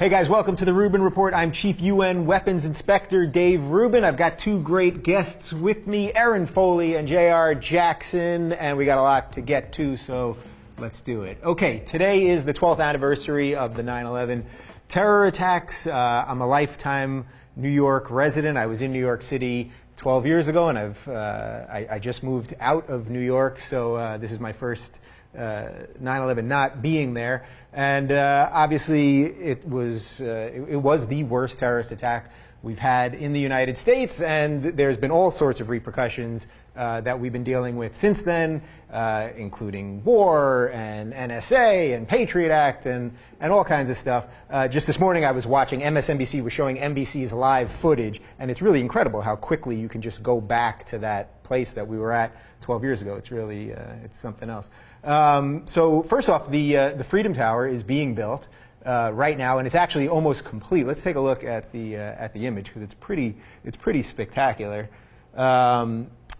Hey guys, welcome to the Rubin Report. I'm Chief UN Weapons Inspector Dave Rubin. I've got two great guests with me, Erin, Foley, and Jayar Jackson, and we got a lot to get to, so let's do it. Okay, today is the 12th anniversary of the 9/11 terror attacks. I'm a lifetime New York resident. I was in New York City 12 years ago, and I just moved out of New York, so this is my first 9/11 not being there. And obviously it was the worst terrorist attack we've had in the United States, and there's been all sorts of repercussions that we've been dealing with since then, including war and NSA and Patriot Act and all kinds of stuff. Just this morning I was watching, MSNBC was showing NBC's live footage, and it's really incredible how quickly you can just go back to that place that we were at 12 years ago. It's really, it's something else. So first off, the Freedom Tower is being built right now, and it's actually almost complete. Let's take a look at the image, because it's pretty spectacular.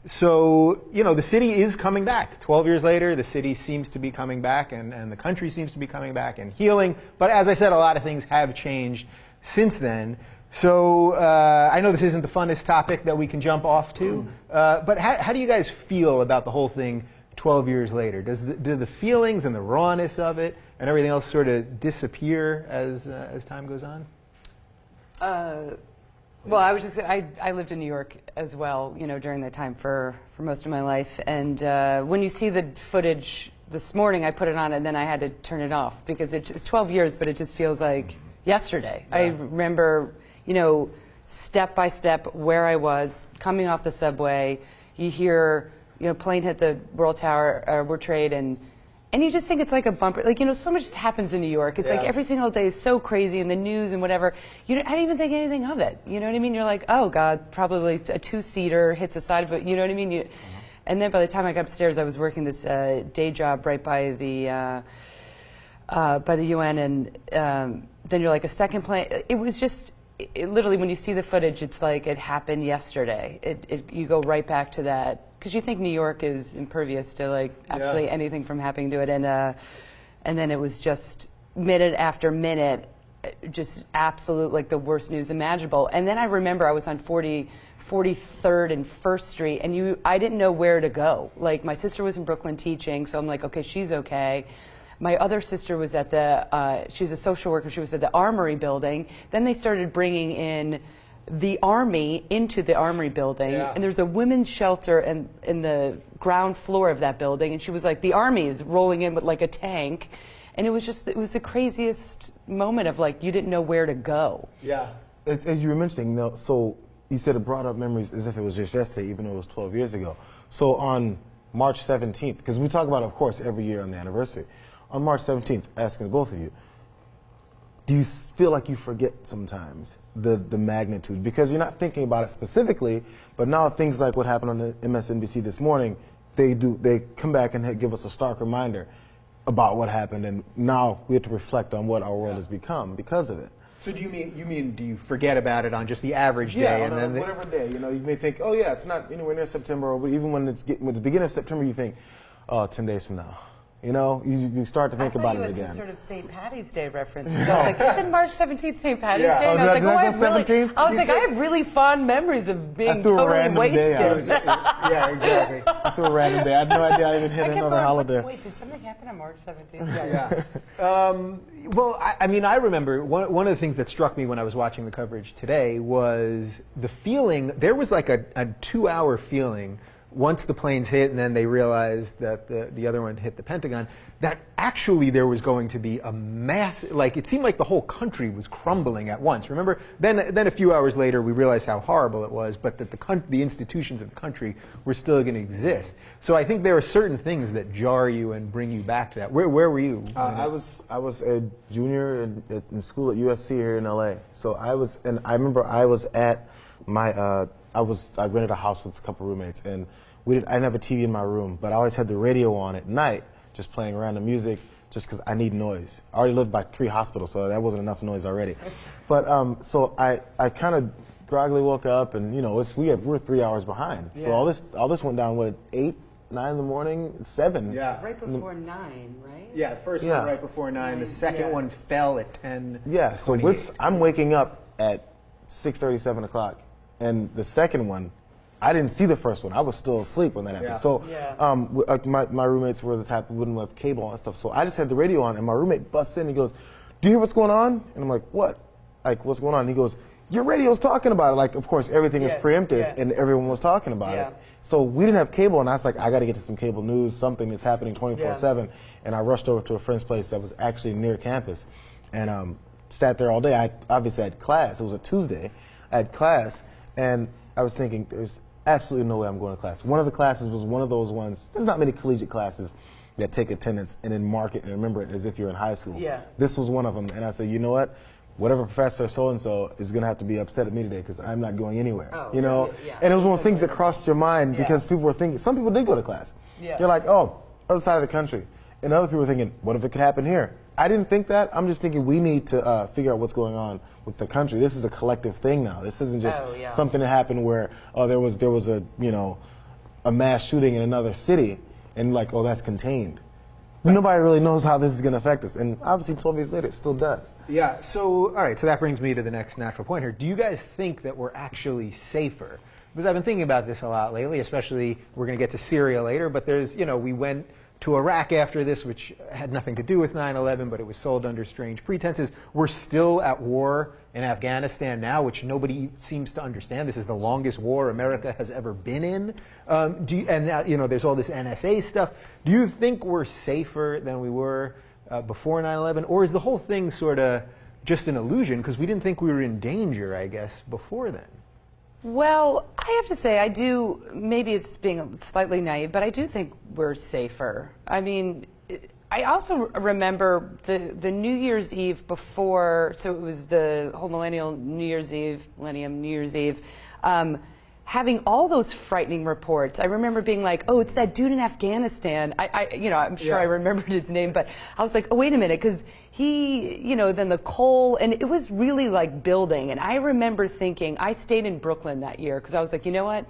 So, you know, the city is coming back. 12 years later, the city seems to be coming back, and the country seems to be coming back and healing. But as I said, a lot of things have changed since then. So I know this isn't the funnest topic that we can jump off to, but how do you guys feel about the whole thing 12 years later? Do the feelings and the rawness of it and everything else sort of disappear as time goes on? Well, I lived in New York as well, you know, during that time for most of my life. And when you see the footage this morning, I put it on and then I had to turn it off because it's 12 years, but it just feels like yesterday. Yeah. I remember, you know, step by step where I was, coming off the subway. You hear, you know, plane hit the World Trade, and you just think it's like a bumper. Like, you know, so much happens in New York. It's like every single day is so crazy in the news and whatever. I didn't even think anything of it. You know what I mean? You're like, oh God, probably a two-seater hits the side of it. You know what I mean? And then by the time I got upstairs, I was working this day job right by the UN, and then you're like, a second plane. It was just. Literally, when you see the footage, it's like it happened yesterday. You go right back to that, because you think New York is impervious to like absolutely anything from happening to it, and then it was just minute after minute, just absolute, like the worst news imaginable. And then I remember I was on 43rd and 1st Street, and I didn't know where to go. Like, my sister was in Brooklyn teaching, so I'm like, okay, she's okay. My other sister was at she was a social worker, she was at the Armory building. Then they started bringing in the Army into the Armory building. Yeah. And there's a women's shelter in the ground floor of that building. And she was like, the Army is rolling in with like a tank. And it was the craziest moment of like, you didn't know where to go. Yeah. As you were mentioning, so you said it brought up memories as if it was just yesterday, even though it was 12 years ago. So on March 17th, because we talk about it, of course, every year on the anniversary. On March 17th, asking the both of you, do you feel like you forget sometimes the magnitude? Because you're not thinking about it specifically, but now things like what happened on the MSNBC this morning, they come back and give us a stark reminder about what happened, and now we have to reflect on what our world has become because of it. So do you mean do you forget about it on just the average day? Yeah, and then whatever day. You know, you may think, oh yeah, it's not anywhere near September, or even when it's with the beginning of September, you think, oh, 10 days from now. You know, you start to think about it again. I thought you had some sort of St. Patty's Day reference. I was like, isn't March 17th St. Patty's Day? And I was like, I have really fond memories of being totally wasted. Yeah, exactly. I threw a random day. I had no idea I even hit another holiday. Wait, did something happen on March 17th? Yeah. Well, I mean, I remember one of the things that struck me when I was watching the coverage today was the feeling. There was like a 2-hour feeling once the planes hit and then they realized that the other one hit the Pentagon, that actually there was going to be a massive, like it seemed like the whole country was crumbling at once. Remember? Then a few hours later we realized how horrible it was, but that the institutions of the country were still going to exist. So I think there are certain things that jar you and bring you back to that. Where were you? I was a junior in school at USC here in LA. So I remember I was at my I rented a house with a couple roommates, and I didn't have a TV in my room, but I always had the radio on at night, just playing random music, just because I need noise. I already lived by 3 hospitals, so that wasn't enough noise already. But so I kind of groggily woke up, and you know, we're 3 hours behind. Yeah. So all this went down at 8 9 in the morning, 7. Yeah. Right before 9, right? Yeah, the first one right before 9. The second one fell at 10. Yeah, so I'm waking up at 6:30, 7 o'clock. And the second one, I didn't see the first one. I was still asleep when that happened. Yeah. So my roommates were the type who wouldn't have cable and stuff. So I just had the radio on, and my roommate busts in and he goes, "Do you hear what's going on?" And I'm like, "What? Like, what's going on?" And he goes, "Your radio's talking about it." Like, of course, everything was preempted, and everyone was talking about it. So we didn't have cable, and I was like, I got to get to some cable news, something that's happening 24/7. And I rushed over to a friend's place that was actually near campus, and sat there all day. I obviously had class. It was a Tuesday. I had class, and I was thinking, there's absolutely no way I'm going to class. One of the classes was one of those ones, there's not many collegiate classes that take attendance and then mark it and remember it as if you're in high school. Yeah. This was one of them, and I said, you know what? Whatever professor so-and-so is going to have to be upset at me today because I'm not going anywhere, you know? And it was one of those things that crossed your mind because people were thinking, some people did go to class. They're like, oh, other side of the country. And other people were thinking, what if it could happen here? I didn't think that. I'm just thinking we need to figure out what's going on with the country. This is a collective thing now. This isn't just something that happened where, oh, there was a, you know, a mass shooting in another city and like, oh, that's contained. Nobody really knows how this is going to affect us. And obviously 12 years later, it still does. Yeah, so, all right, so that brings me to the next natural point here. Do you guys think that we're actually safer? Because I've been thinking about this a lot lately, especially we're going to get to Syria later, but there's, you know, we went to Iraq after this, which had nothing to do with 9/11, but it was sold under strange pretenses. We're still at war in Afghanistan now, which nobody seems to understand. This is the longest war America has ever been in. And now, you know, there's all this NSA stuff. Do you think we're safer than we were before 9/11, or is the whole thing sort of just an illusion because we didn't think we were in danger, I guess, before then? Well, I have to say, I do, maybe it's being slightly naive, but I do think we're safer. I mean, I also remember the New Year's Eve before, so it was the whole millennium New Year's Eve, having all those frightening reports. I remember being like, oh, it's that dude in Afghanistan. You know, I'm sure I remembered his name, but I was like, oh, wait a minute, because he, you know, then the coal, and it was really like building. And I remember thinking, I stayed in Brooklyn that year because I was like, you know what?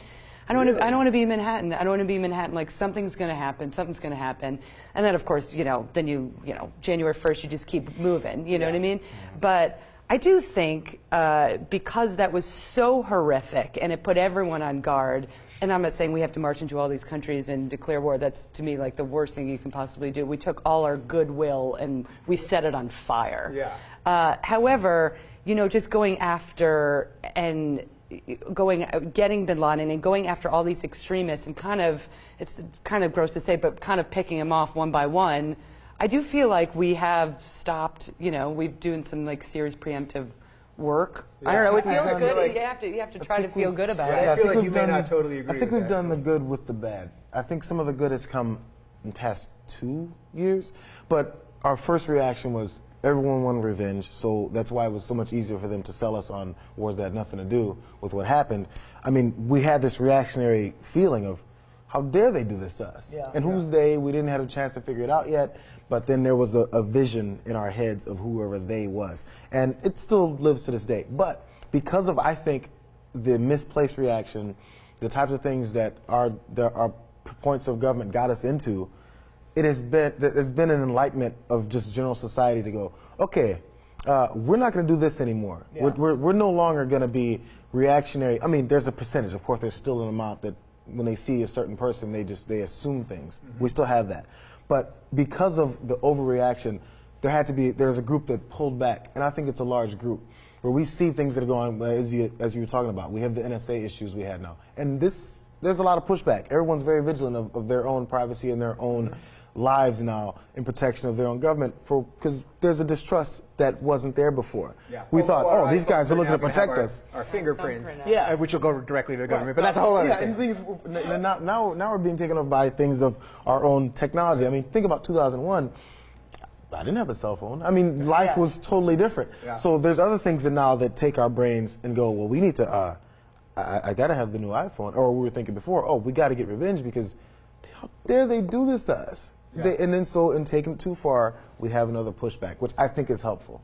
I don't want to be in Manhattan. I don't want to be in Manhattan. Like, something's going to happen. Something's going to happen. And then, of course, you know, then you know, January 1st, you just keep moving. You know what I mean? But I do think because that was so horrific and it put everyone on guard, and I'm not saying we have to march into all these countries and declare war. That's, to me, like the worst thing you can possibly do. We took all our goodwill and we set it on fire. However, you know, just going after and getting bin Laden and going after all these extremists and kind of, it's kind of gross to say, but kind of picking them off one by one, I do feel like we have stopped, you know, we've doing some like serious preemptive work. I don't know, it feels good. Like, you have to try to feel good about it. I feel like you may not totally agree. I think we've done the good with the bad. I think some of the good has come in the past 2 years, but our first reaction was everyone wanted revenge, so that's why it was so much easier for them to sell us on wars that had nothing to do with what happened. I mean, we had this reactionary feeling of, how dare they do this to us? And who's they? We didn't have a chance to figure it out yet, but then there was a vision in our heads of whoever they was. And it still lives to this day. But because of, I think, the misplaced reaction, the types of things that our points of government got us into, there's been an enlightenment of just general society to go, okay, we're not going to do this anymore. We're no longer going to be reactionary. I mean, there's a percentage. Of course, there's still an amount that when they see a certain person, they assume things. We still have that. But because of the overreaction, there's a group that pulled back, and I think it's a large group, where we see things that are going, as you were talking about. We have the NSA issues we had now. And there's a lot of pushback. Everyone's very vigilant of their own privacy and their own lives now in protection of their own government, because there's a distrust that wasn't there before. We thought, oh, these guys are looking to protect us. Our fingerprints, which will go directly to the government, but that's a whole other thing. And now we're being taken over by things of our own technology. I mean, think about 2001. I didn't have a cell phone. I mean, life was totally different. So there's other things now that take our brains and go, well, we need to, I got to have the new iPhone. Or we were thinking before, oh, we got to get revenge because how dare they do this to us? And then so in taking it too far, we have another pushback, which I think is helpful.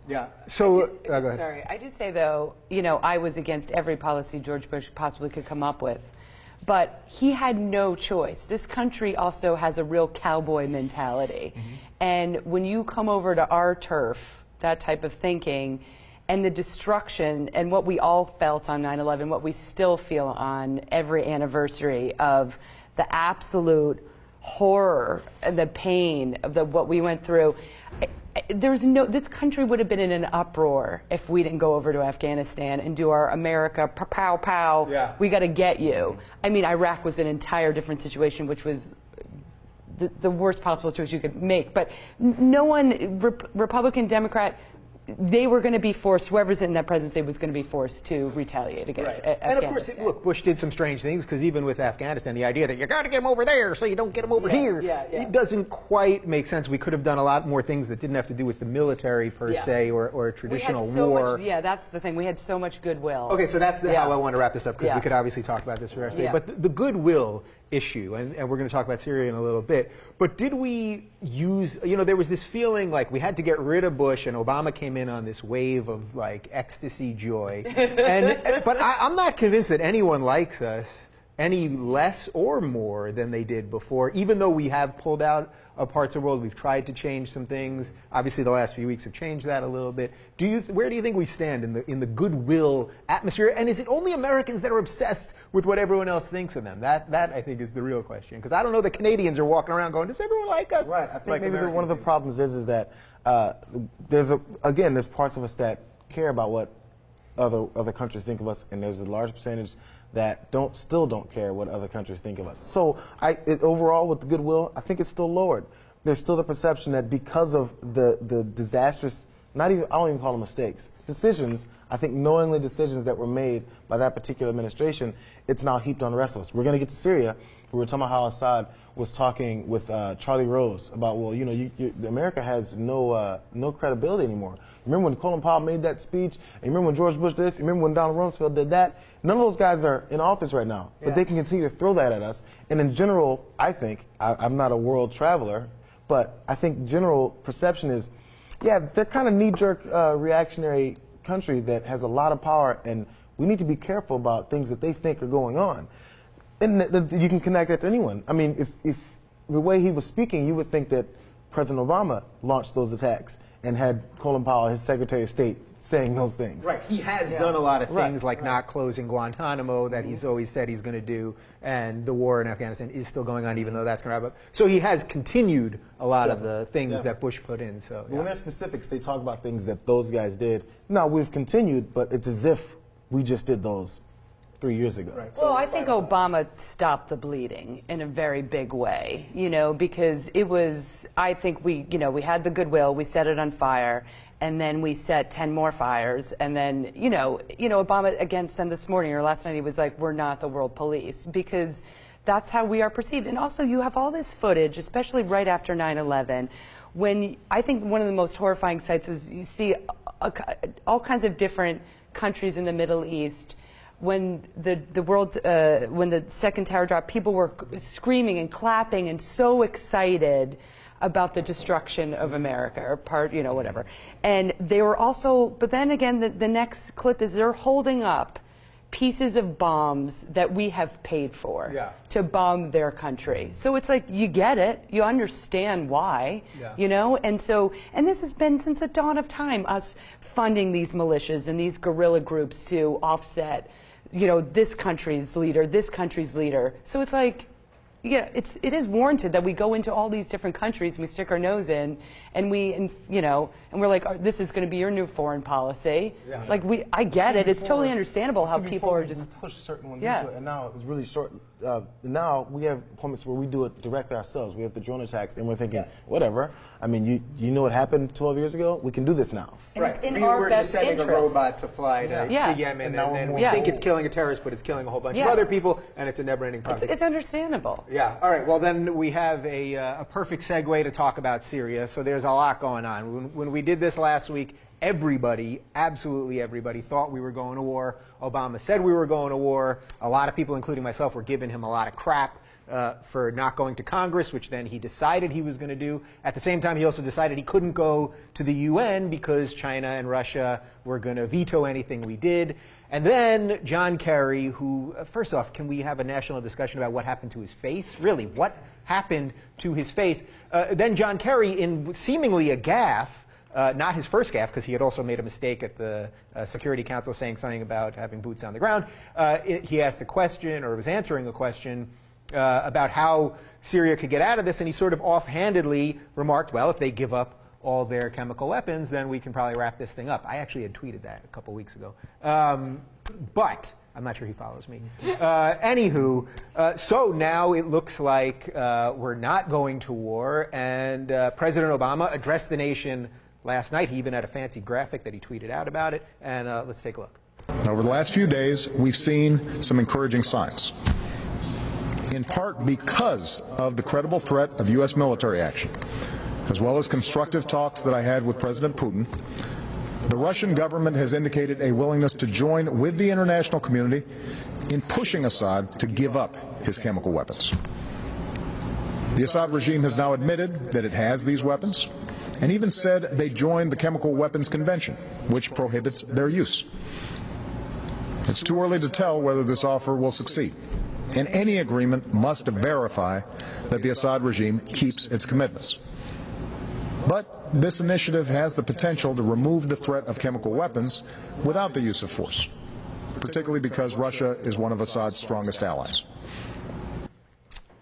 So, go ahead. Sorry, I do say though, you know, I was against every policy George Bush possibly could come up with. But he had no choice. This country also has a real cowboy mentality. And when you come over to our turf, that type of thinking, and the destruction, and what we all felt on 9/11, what we still feel on every anniversary of the absolute horror and the pain of what we went through, this country would have been in an uproar if we didn't go over to Afghanistan and do our America pow pow. Yeah. We got to get you. I mean, Iraq was an entire different situation, which was the worst possible choice you could make. But no one, Republican, Democrat, they were going to be forced, whoever's in that presidency was going to be forced to retaliate against Afghanistan. And of course, look, Bush did some strange things, because even with Afghanistan, the idea that you got to get them over there so you don't get them over here, it doesn't quite make sense. We could have done a lot more things that didn't have to do with the military per se, or a traditional war. That's the thing. We had so much goodwill. Okay, so that's how I want to wrap this up, because we could obviously talk about this for the rest of the day. But the goodwill issue, and we're going to talk about Syria in a little bit, but did we use, there was this feeling like we had to get rid of Bush, and Obama came in on this wave of like ecstasy joy. But I'm not convinced that anyone likes us any less or more than they did before, even though we have pulled out of parts of the world. We've tried to change some things. Obviously, the last few weeks have changed that a little bit. Where do you think we stand in the goodwill atmosphere? And is it only Americans that are obsessed with what everyone else thinks of them? That I think is the real question, because I don't know that Canadians are walking around going, "Does everyone like us?" Right. I think like maybe one of the problems is that there's parts of us that care about what other countries think of us, and there's a large percentage that still don't care what other countries think of us. So overall, with the goodwill, I think it's still lowered. There's still the perception that because of the disastrous, I don't even call them mistakes, decisions, I think knowingly decisions that were made by that particular administration, it's now heaped on the rest of us. We're going to get to Syria. We were talking about how Assad was talking with Charlie Rose about, America has no credibility anymore. Remember when Colin Powell made that speech? And you remember when George Bush did this? You remember when Donald Rumsfeld did that? None of those guys are in office right now, but they can continue to throw that at us. And in general, I think, I'm not a world traveler, but I think general perception is, they're kind of knee-jerk reactionary country that has a lot of power, and we need to be careful about things that they think are going on. And you can connect that to anyone. I mean, if the way he was speaking, you would think that President Obama launched those attacks and had Colin Powell, his Secretary of State, saying those things. Right. He has done a lot of things, like not closing Guantanamo that he's always said he's going to do, and the war in Afghanistan is still going on, even though that's going to wrap up. So he has continued a lot of the things that Bush put in. So when there's specifics, they talk about things that those guys did. Now, we've continued, but it's as if we just did those 3 years ago. Right. Well, I think Obama stopped the bleeding in a very big way, because it was, I think we had the goodwill, we set it on fire, and then we set 10 more fires, and then, Obama again said this morning or last night, he was like, we're not the world police, because that's how we are perceived. And also, you have all this footage, especially right after 9/11, when I think one of the most horrifying sights was you see all kinds of different countries in the Middle East. When when the second tower dropped, people were screaming and clapping and so excited about the destruction of America, or whatever. And they were also, but then again, the next clip is they're holding up pieces of bombs that we have paid for to bomb their country. So it's like, you get it, you understand why, and this has been since the dawn of time, us funding these militias and these guerrilla groups to offset, this country's leader. So it's like, it is warranted that we go into all these different countries and we stick our nose in, and and we're like, oh, this is going to be your new foreign policy. Like I get it. It's totally understandable how people are just push certain ones into it, and now it's really short. Now we have moments where we do it directly ourselves. We have the drone attacks, and we're thinking, whatever. I mean, you know what happened 12 years ago? We can do this now. And it's in our best sending interest. a robot to fly to Yemen, and then we think it's killing a terrorist, but it's killing a whole bunch of other people, and it's a never-ending process. It's understandable. Yeah. All right. Well, then we have a perfect segue to talk about Syria. So there's a lot going on. When we did this last week, everybody, absolutely everybody, thought we were going to war. Obama said we were going to war. A lot of people, including myself, were giving him a lot of crap for not going to Congress, which then he decided he was going to do. At the same time, he also decided he couldn't go to the UN because China and Russia were going to veto anything we did. And then John Kerry, who, first off, can we have a national discussion about what happened to his face? Really, what happened to his face? Then John Kerry, in seemingly a gaffe, not his first gaffe, because he had also made a mistake at the Security Council saying something about having boots on the ground. He asked a question, or was answering a question, about how Syria could get out of this, and he sort of offhandedly remarked, well, if they give up all their chemical weapons, then we can probably wrap this thing up. I actually had tweeted that a couple weeks ago. But I'm not sure he follows me. Anywho, so now it looks like we're not going to war, and President Obama addressed the nation last night. He even had a fancy graphic that he tweeted out about it, and let's take a look. Over the last few days, we've seen some encouraging signs, in part because of the credible threat of U.S. military action, as well as constructive talks that I had with President Putin. The Russian government has indicated a willingness to join with the international community in pushing Assad to give up his chemical weapons. The Assad regime has now admitted that it has these weapons, and even said they joined the Chemical Weapons Convention, which prohibits their use. It's too early to tell whether this offer will succeed, and any agreement must verify that the Assad regime keeps its commitments. But this initiative has the potential to remove the threat of chemical weapons without the use of force, particularly because Russia is one of Assad's strongest allies.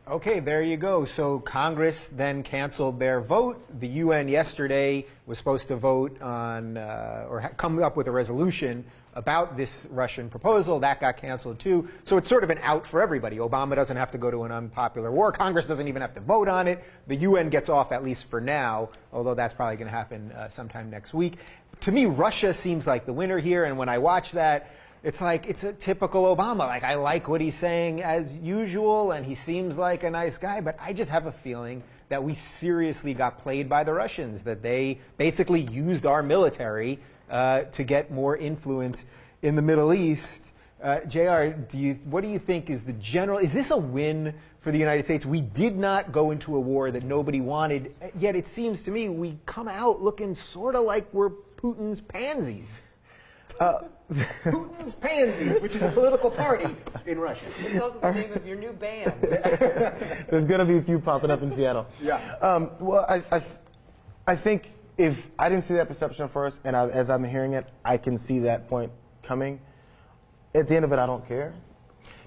Okay, there you go. So Congress then canceled their vote. The UN yesterday was supposed to vote on or come up with a resolution about this Russian proposal. That got canceled too. So it's sort of an out for everybody. Obama doesn't have to go to an unpopular war. Congress doesn't even have to vote on it. The UN gets off, at least for now, although that's probably going to happen sometime next week. To me, Russia seems like the winner here, and when I watch that, it's like, it's a typical Obama. Like, I like what he's saying as usual, and he seems like a nice guy, but I just have a feeling that we seriously got played by the Russians, that they basically used our military to get more influence in the Middle East. Jayar, what do you think is the general, is this a win for the United States? We did not go into a war that nobody wanted, yet it seems to me we come out looking sort of like we're Putin's pansies. Putin's Pansies, which is a political party in Russia. It's also the name of your new band. There's going to be a few popping up in Seattle. Yeah. Well, I think if I didn't see that perception first, and as I'm hearing it, I can see that point coming. At the end of it, I don't care.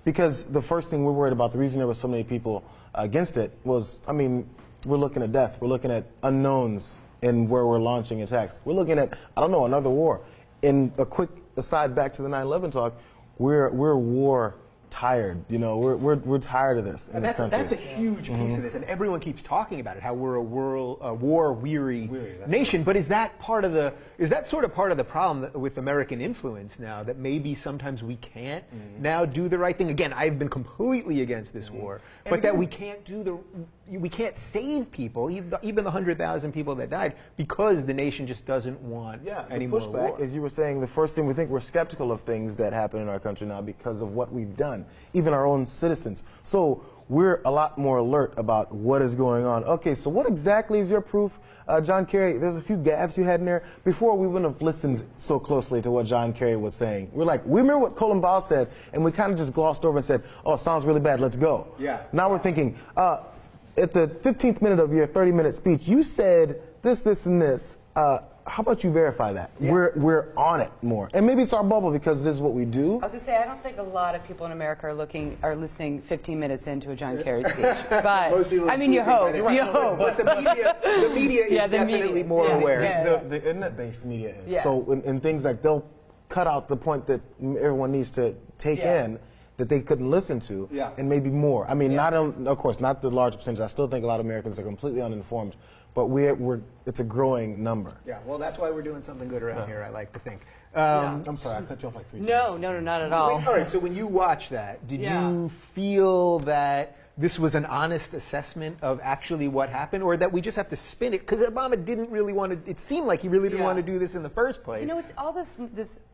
Because the first thing we're worried about, the reason there were so many people against it was, I mean, we're looking at death. We're looking at unknowns in where we're launching attacks. We're looking at, I don't know, another war. In a quick aside back to the 9/11 talk, we're war tired. You know, we're tired of this. In this country. That's a huge piece of this, and everyone keeps talking about it, how we're a war-weary nation. But is that sort of part of the problem with American influence now, that maybe sometimes we can't now do the right thing? Again, I've been completely against this war, but that we can't save people, even the 100,000 people that died, because the nation just doesn't want any more war. As you were saying, the first thing we think, we're skeptical of things that happen in our country now because of what we've done, even our own citizens. So we're a lot more alert about what is going on. Okay, so what exactly is your proof? John Kerry, there's a few gaffes you had in there. Before, we wouldn't have listened so closely to what John Kerry was saying. We're like, we remember what Colin Ball said, and we kind of just glossed over and said, oh, it sounds really bad, let's go. Yeah. Now we're thinking, at the 15th minute of your 30-minute speech, you said this, this, and this. How about you verify that? Yeah. We're on it more, and maybe it's our bubble because this is what we do. I was going to say, I don't think a lot of people in America are listening 15 minutes into a John Kerry speech. But I mean, you hope. You hope. But the media is definitely more aware. The internet-based media is. Yeah. So in things like, they'll cut out the point that everyone needs to take in, that they couldn't listen to, and maybe more. I mean, of course, not the large percentage. I still think a lot of Americans are completely uninformed. But it's a growing number. Yeah, well, that's why we're doing something good around here, I like to think. I'm sorry, I cut you off like 3 times. No, not at all. Wait, all right, so when you watch that, did you feel that this was an honest assessment of actually what happened, or that we just have to spin it? Because Obama didn't really want to, it seemed like he really didn't want to do this in the first place. You know,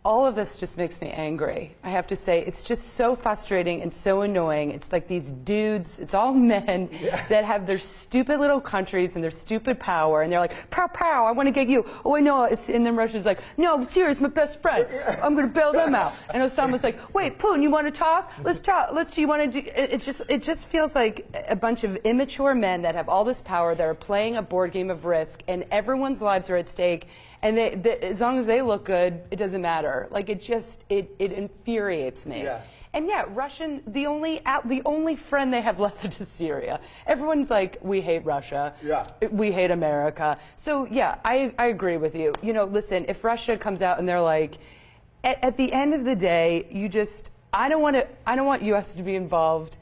all of this just makes me angry. I have to say, it's just so frustrating and so annoying. It's like these dudes, it's all men that have their stupid little countries and their stupid power, and they're like, pow, pow, I want to get you. Oh, I know. And then Russia's like, no, Syria's my best friend. I'm going to bail them out. And Osama's like, wait, Putin, you want to talk? Let's talk. Do you want to do? It just feels like a bunch of immature men that have all this power, that are playing a board game of Risk, and everyone's lives are at stake. And as long as they look good, it doesn't matter. Like, it infuriates me. Yeah. And yeah, the only friend they have left is Syria. Everyone's like, we hate Russia. Yeah. We hate America. So yeah, I agree with you. You know, listen, if Russia comes out and they're like, at the end of the day, I don't want U.S. to be involved.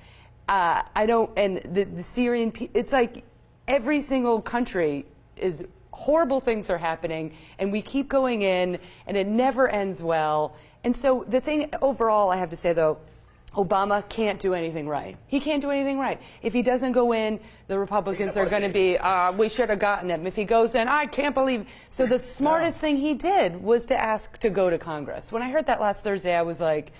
And the Syrian, it's like every single country is, horrible things are happening, and we keep going in, and it never ends well. And so the thing overall, I have to say though, Obama can't do anything right. He can't do anything right. If he doesn't go in, the Republicans are going to be, we should have gotten him. If he goes in, I can't believe. So the smartest thing he did was to ask to go to Congress. When I heard that last Thursday, I was like,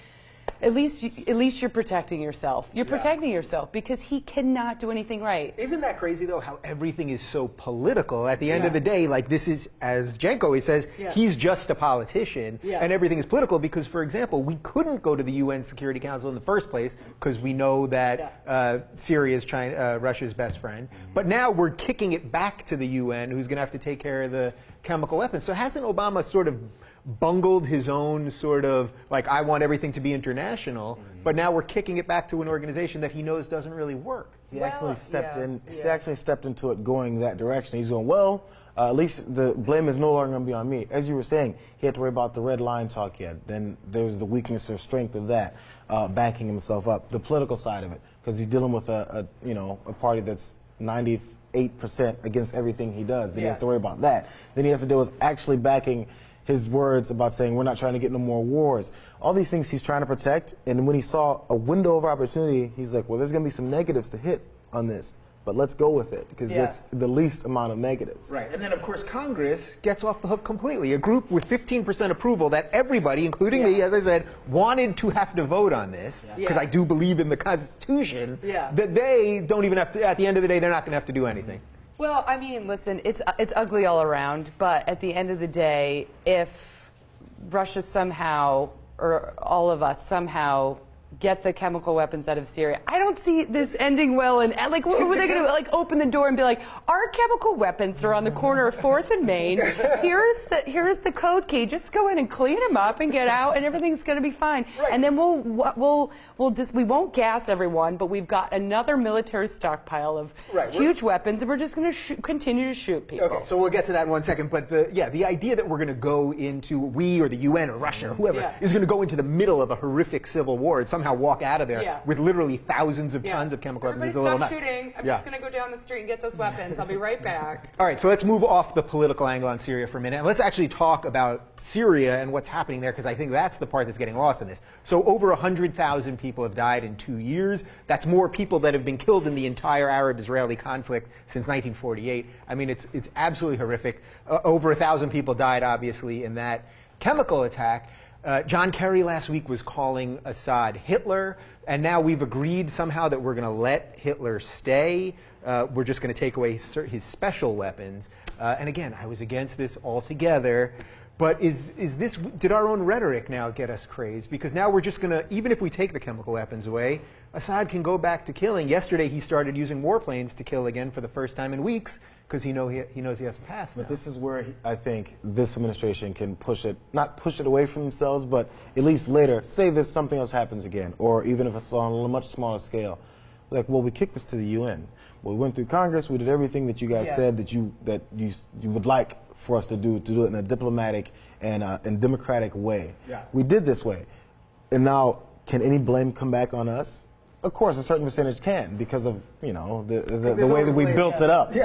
at least you're protecting yourself. You're protecting yourself, because he cannot do anything right. Isn't that crazy, though, how everything is so political? At the end of the day, like, this is, as Janko always says, he's just a politician, and everything is political because, for example, we couldn't go to the UN Security Council in the first place because we know that Syria is Russia's best friend. But now we're kicking it back to the UN, who's going to have to take care of the chemical weapons. So hasn't Obama sort of bungled his own sort of, like, I want everything to be international, but now we're kicking it back to an organization that he knows doesn't really work? He actually stepped in. He actually stepped into it going that direction. He's going, well, at least the blame is no longer going to be on me. As you were saying, he had to worry about the red line talk yet. Then there was the weakness or strength of that, backing himself up. The political side of it, because he's dealing with a party that's 98% against everything he does. He has to worry about that. Then he has to deal with actually backing his words about saying we're not trying to get no more wars. All these things he's trying to protect, and when he saw a window of opportunity, he's like, well, there's going to be some negatives to hit on this, but let's go with it, because it's the least amount of negatives. Right, and then, of course, Congress gets off the hook completely. A group with 15% approval that everybody, including me, as I said, wanted to have to vote on this, because I do believe in the Constitution, that they don't even have to, at the end of the day, they're not going to have to do anything. Well, I mean, listen, it's ugly all around, but at the end of the day, if Russia somehow, or all of us somehow, get the chemical weapons out of Syria, I don't see this ending well. And like, what are they going to, like, open the door and be like, our chemical weapons are on the corner of 4th and Main. Here's the code key. Just go in and clean them up and get out, and everything's going to be fine. Right. And then we won't gas everyone, but we've got another military stockpile of huge weapons, and we're just going to continue to shoot people. Okay, so we'll get to that in 1 second. But the idea that we're going to go into, we or the UN or Russia or whoever is going to go into the middle of a horrific civil war and somehow walk out of there with literally thousands of tons of chemical weapons is a little nuts. Shooting. I'm just going to go down the street and get those weapons. I'll be right back. All right, so let's move off the political angle on Syria for a minute, and let's actually talk about Syria and what's happening there, because I think that's the part that's getting lost in this. So over 100,000 people have died in 2 years. That's more people that have been killed in the entire Arab-Israeli conflict since 1948. I mean, it's absolutely horrific. Over 1,000 people died, obviously, in that chemical attack. John Kerry last week was calling Assad Hitler, and now we've agreed somehow that we're going to let Hitler stay. We're just going to take away his special weapons. And again, I was against this altogether. But did our own rhetoric now get us crazed? Because now we're just going to, even if we take the chemical weapons away, Assad can go back to killing. Yesterday he started using warplanes to kill again for the first time in weeks, because he knows he has to pass now. But this is where I think this administration can push it, not push it away from themselves, but at least later, say that something else happens again, or even if it's on a much smaller scale. Like, well, we kicked this to the UN. Well, we went through Congress, we did everything that you guys said that you would like for us to do it in a diplomatic and democratic way. Yeah. We did this way. And now, can any blame come back on us? Of course, a certain percentage can, because of, you know, the way that we built it up. You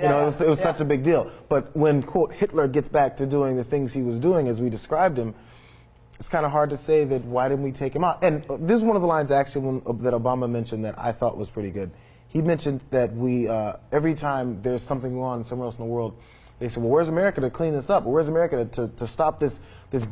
know, it was such a big deal. But when, quote, Hitler gets back to doing the things he was doing as we described him, it's kind of hard to say that why didn't we take him out? And this is one of the lines actually that Obama mentioned that I thought was pretty good. He mentioned that we, every time there's something going on somewhere else in the world, they said, well, where's America to clean this up? Where's America to stop this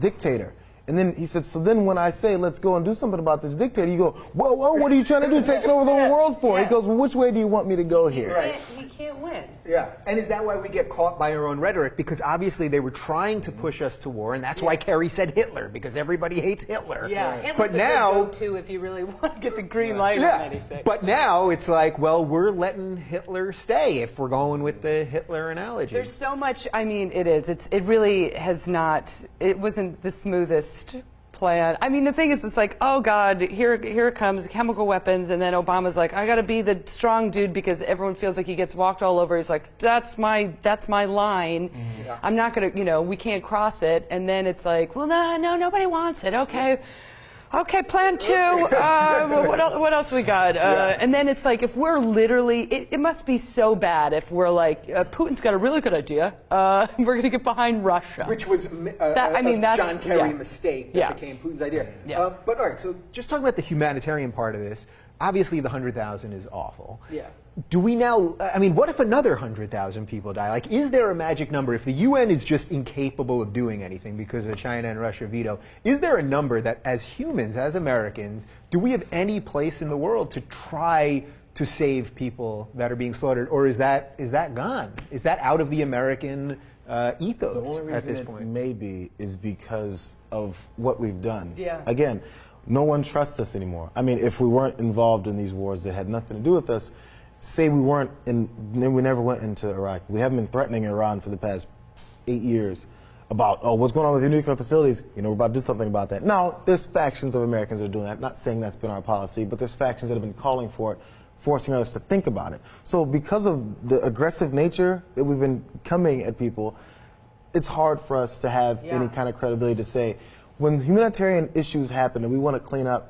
dictator? And then he said, so then when I say, let's go and do something about this dictator, you go, whoa, whoa, what are you trying to do, taking over the whole world for? Yeah. He goes, well, which way do you want me to go here? Right. You can't win. Yeah, and is that why we get caught by our own rhetoric? Because obviously they were trying to push us to war, and that's why Kerry said Hitler, because everybody hates Hitler. Yeah, right. Hitler's But a now, good go-to if you really want to get the green light on anything. But now it's like, well, we're letting Hitler stay if we're going with the Hitler analogy. There's so much. I mean, it is. It really has not. It wasn't the smoothest plan. I mean, the thing is, it's like, oh God, here it comes, chemical weapons, and then Obama's like, I got to be the strong dude because everyone feels like he gets walked all over. He's like, that's my line. Yeah. I'm not gonna, we can't cross it. And then it's like, well, no, nobody wants it. Okay, plan two. What else we got? And then it's like, if we're literally, it must be so bad if we're like, Putin's got a really good idea. We're going to get behind Russia. Which was that's John Kerry mistake that became Putin's idea. Yeah. But all right, so just talking about the humanitarian part of this, obviously the 100,000 is awful. Yeah. Do we now, I mean, what if another 100,000 people die? Like, is there a magic number? If the UN is just incapable of doing anything because of China and Russia veto, is there a number that as humans, as Americans, do we have any place in the world to try to save people that are being slaughtered? Or is that gone? Is that out of the American ethos The only at this reason point? it may be is because of what we've done. Yeah. Again, no one trusts us anymore. I mean, if we weren't involved in these wars that had nothing to do with us, say we never went into Iraq. We haven't been threatening Iran for the past 8 years about, oh, what's going on with your nuclear facilities? We're about to do something about that. Now, there's factions of Americans that are doing that. I'm not saying that's been our policy, but there's factions that have been calling for it, forcing us to think about it. So because of the aggressive nature that we've been coming at people, it's hard for us to have any kind of credibility to say, when humanitarian issues happen and we want to clean up,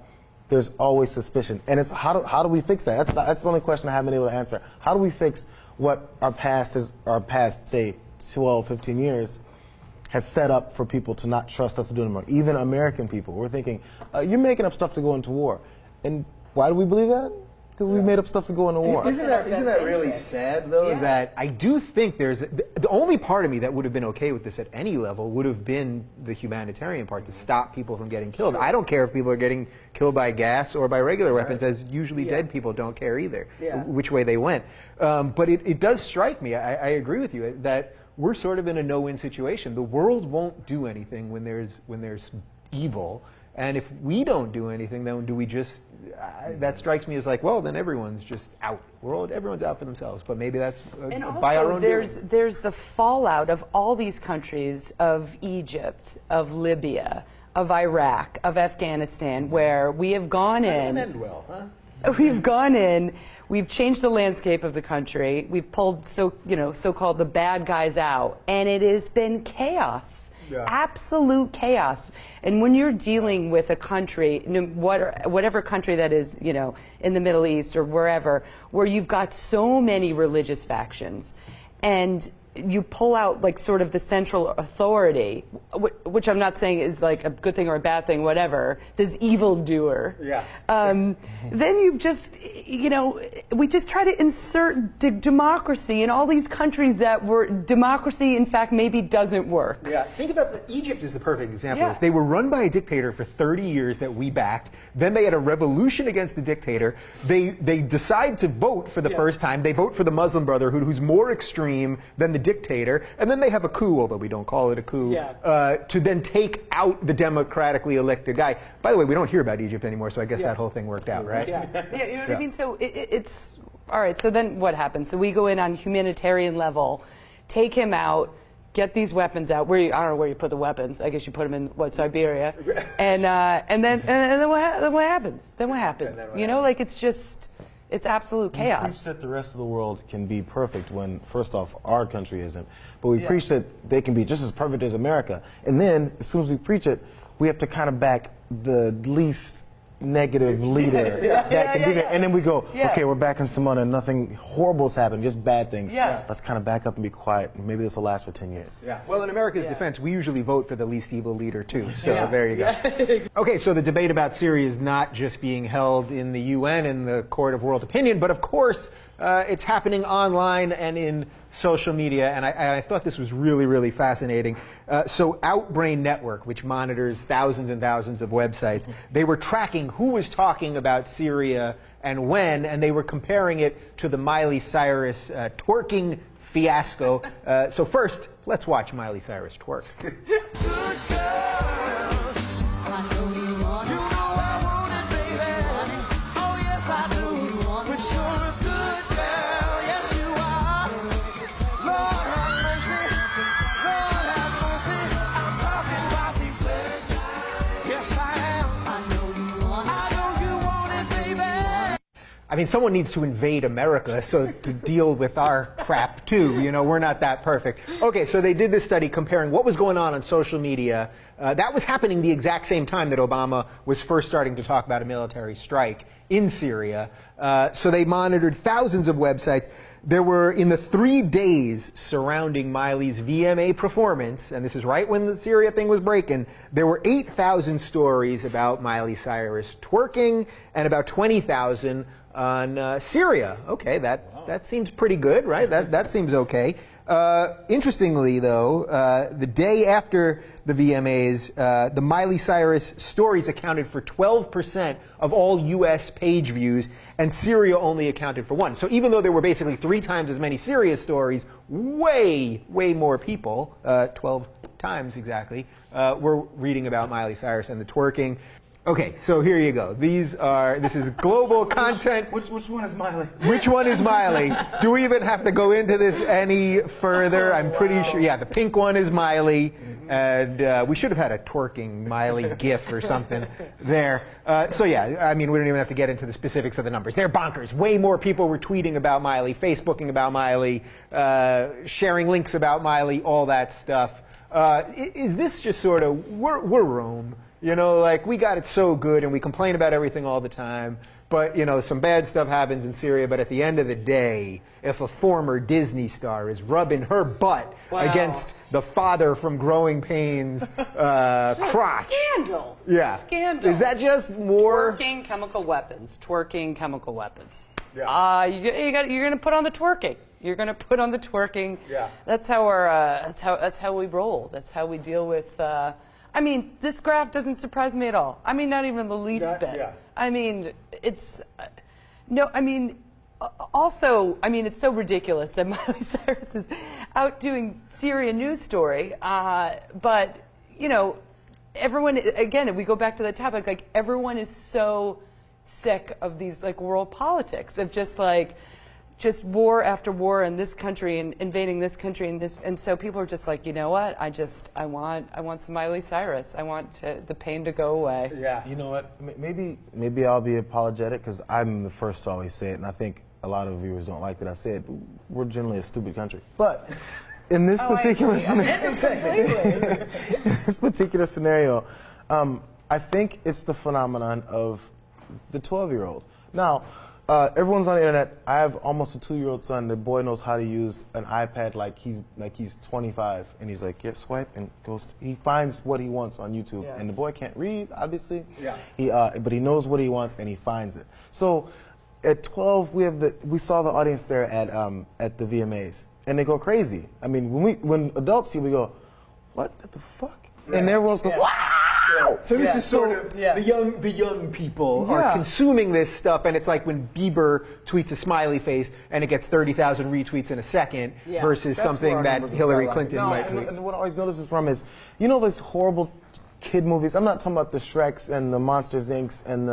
there's always suspicion. And it's how do we fix that? That's the only question I haven't been able to answer. How do we fix what our past, say, 12, 15 years has set up for people to not trust us to do anymore? Even American people. We're thinking, you're making up stuff to go into war. And why do we believe that? Because we made up stuff to go into war. Isn't that really sad, though, that I do think the only part of me that would have been okay with this at any level would have been the humanitarian part, to stop people from getting killed. I don't care if people are getting killed by gas or by regular weapons, as usually dead people don't care either, which way they went. But it does strike me, I agree with you, that we're sort of in a no-win situation. The world won't do anything when there's evil. And if we don't do anything, then do we just, that strikes me as like, well, then everyone's just out. Everyone's out for themselves. But maybe that's by our own doing. There's the fallout of all these countries, of Egypt, of Libya, of Iraq, of Afghanistan, where we have gone in. That end well, huh? We've gone in, we've changed the landscape of the country, we've pulled so-called the bad guys out, and it has been chaos. Yeah. Absolute chaos. And when you're dealing with a country, whatever country that is, in the Middle East or wherever, where you've got so many religious factions, and you pull out like sort of the central authority, which I'm not saying is like a good thing or a bad thing, whatever, this evildoer. Yeah. Then you've just, we just try to insert democracy in all these countries that were democracy, in fact, maybe doesn't work. Yeah. Think about Egypt is the perfect example of Yeah. this. They were run by a dictator for 30 years that we backed. Then they had a revolution against the dictator. They decide to vote for the first time. They vote for the Muslim Brotherhood, who's more extreme than the dictator, and then they have a coup, although we don't call it a coup, to then take out the democratically elected guy. By the way, we don't hear about Egypt anymore, so I guess that whole thing worked out, right? Yeah, you know what I mean? So it's, all right, so then what happens? So we go in on humanitarian level, take him out, get these weapons out. I don't know where you put the weapons. I guess you put them in, Siberia. and then what happens? Then what happens? Like it's just, it's absolute chaos. We preach that the rest of the world can be perfect when, first off, our country isn't. But we preach that they can be just as perfect as America. And then, as soon as we preach it, we have to kind of back the least negative leader that can do that. And then we go, okay, we're back in Simona, nothing horrible's happened, just bad things. Let's kind of back up and be quiet. Maybe this will last for 10 years. Well, in America's defense, we usually vote for the least evil leader, too. So there you go. Okay, so the debate about Syria is not just being held in the UN and the Court of World Opinion, but of course, it's happening online and in social media, and I thought this was really, really fascinating. So Outbrain Network, which monitors thousands and thousands of websites, they were tracking who was talking about Syria and when, and they were comparing it to the Miley Cyrus twerking fiasco. So first, let's watch Miley Cyrus twerk. I mean, someone needs to invade America to deal with our crap, too. You know, we're not that perfect. Okay, so they did this study comparing what was going on social media. That was happening the exact same time that Obama was first starting to talk about a military strike in Syria. So they monitored thousands of websites. There were, in the 3 days surrounding Miley's VMA performance, and this is right when the Syria thing was breaking, there were 8,000 stories about Miley Cyrus twerking and about 20,000 on Syria. Okay, that seems pretty good, right? That seems okay. Interestingly, though, the day after the VMAs, the Miley Cyrus stories accounted for 12% of all U.S. page views, and Syria only accounted for 1%. So even though there were basically 3 times as many Syria stories, way more people, 12 times exactly, were reading about Miley Cyrus and the twerking. Okay, so here you go. This is global content. Which one is Miley? Which one is Miley? Do we even have to go into this any further? I'm pretty sure. Yeah, the pink one is Miley. And we should have had a twerking Miley gif or something there. So yeah, I mean, we don't even have to get into the specifics of the numbers. They're bonkers. Way more people were tweeting about Miley, Facebooking about Miley, sharing links about Miley, all that stuff. Is this just sort of, we're Rome? You know, like, we got it so good and we complain about everything all the time, but, you know, some bad stuff happens in Syria, but at the end of the day, if a former Disney star is rubbing her butt against the father from Growing Pains crotch. Scandal. Yeah. Scandal. Is that just more? Twerking chemical weapons. Twerking chemical weapons. Yeah. You're going to put on the twerking. You're going to put on the twerking. Yeah. That's how that's how we roll. That's how we deal with. I mean, this graph doesn't surprise me at all. I mean, not even the least bit. Yeah. I mean, it's no. I mean, also, I mean, it's so ridiculous that Miley Cyrus is out doing Syria news story. But you know, everyone. Again, if we go back to the topic, like, everyone is so sick of these, like, world politics of just just war after war in this country and invading this country and so people are just like, you know what? I want some Miley Cyrus. I want the pain to go away. Yeah. You know what? Maybe I'll be apologetic because I'm the first to always say it, and I think a lot of viewers don't like that I say it. We're generally a stupid country, but in this particular scenario, I think it's the phenomenon of the 12-year-old. Now. Everyone's on the internet. I have almost a 2-year-old son. The boy knows how to use an iPad like he's 25, and he's like, yeah, swipe, and goes. He finds what he wants on YouTube, and the boy can't read, obviously. Yeah. But he knows what he wants, and he finds it. So, at 12, we saw the audience there at the VMAs, and they go crazy. I mean, when adults see, we go, what the fuck? Yeah. And everyone else goes, wow. So this is sort of the young people are consuming this stuff, and it's like when Bieber tweets a smiley face and it gets 30,000 retweets in a second versus something that Hillary Clinton might tweet. And what I always notice this from is, you know, those horrible kid movies. I'm not talking about the Shreks and the Monsters Inc. and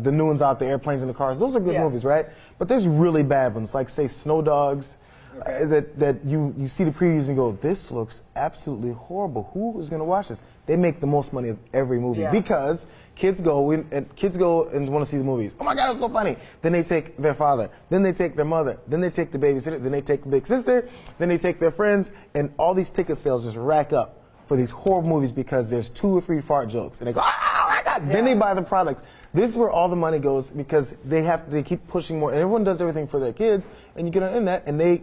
the new ones out, the airplanes and the cars. Those are good movies, right? But there's really bad ones, like say Snow Dogs. That you see the previews and go, this looks absolutely horrible. Who is going to watch this? They make the most money of every movie because kids go and want to see the movies. Oh my God, it's so funny. Then they take their father. Then they take their mother. Then they take the babysitter. Then they take the big sister. Then they take their friends. And all these ticket sales just rack up for these horrible movies because there's 2 or 3 fart jokes. And they go, oh my God. Then they buy the products. This is where all the money goes because they keep pushing more. And everyone does everything for their kids, and you get on the internet, and they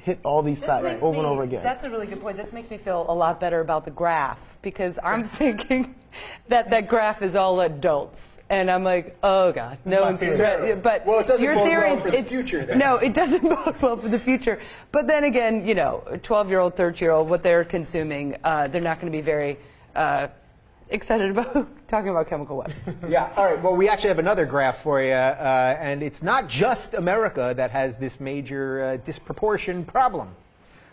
hit all these sites over and over again. That's a really good point. This makes me feel a lot better about the graph because I'm thinking that graph is all adults. And I'm like, oh God, no one can. But well, it doesn't your bode theory well is for the future. Then. No, it doesn't bode well for the future. But then again, you know, a 12-year-old, 13-year-old, what they're consuming, they're not going to be very excited about talking about chemical weapons. Yeah. All right. Well, we actually have another graph for you, and it's not just America that has this major disproportion problem.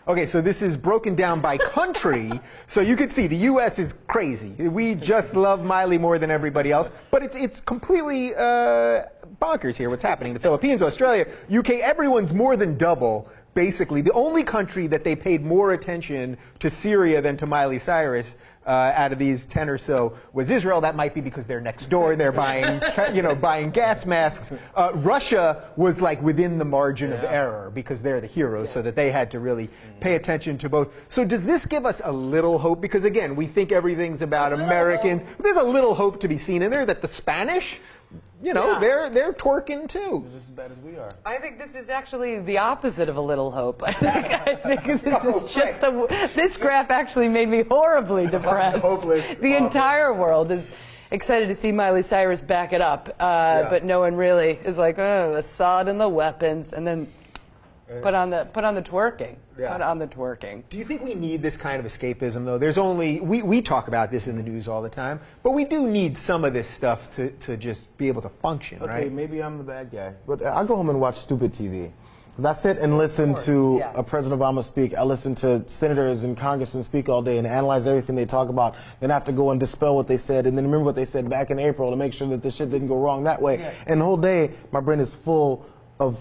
Okay, so this is broken down by country, so you can see the U.S. is crazy. We just love Miley more than everybody else, but it's completely bonkers here what's happening. The Philippines, Australia, UK, everyone's more than double, basically. The only country that they paid more attention to Syria than to Miley Cyrus out of these 10 or so was Israel. That might be because they're next door. They're buying, buying gas masks. Russia was like within the margin of error because they're the heroes, so that they had to really pay attention to both. So does this give us a little hope? Because again, we think everything's about Americans. There's a little hope to be seen in there that the Spanish, they're twerking too. They're just as bad as we are. I think this is actually the opposite of a little hope. I think this is just this graph actually made me horribly depressed. Hopeless. The entire world is excited to see Miley Cyrus back it up, but no one really is like, oh, Assad and the weapons, and then put on the twerking. Yeah. Put on the twerking. Do you think we need this kind of escapism, though? There's only, we talk about this in the news all the time, but we do need some of this stuff to just be able to function, Okay, right? maybe I'm the bad guy. But I go home and watch stupid TV. Because I sit and listen to President Obama speak. I listen to senators and congressmen speak all day and analyze everything they talk about. Then I have to go and dispel what they said and then remember what they said back in April to make sure that this shit didn't go wrong that way. Yeah. And the whole day, my brain is full of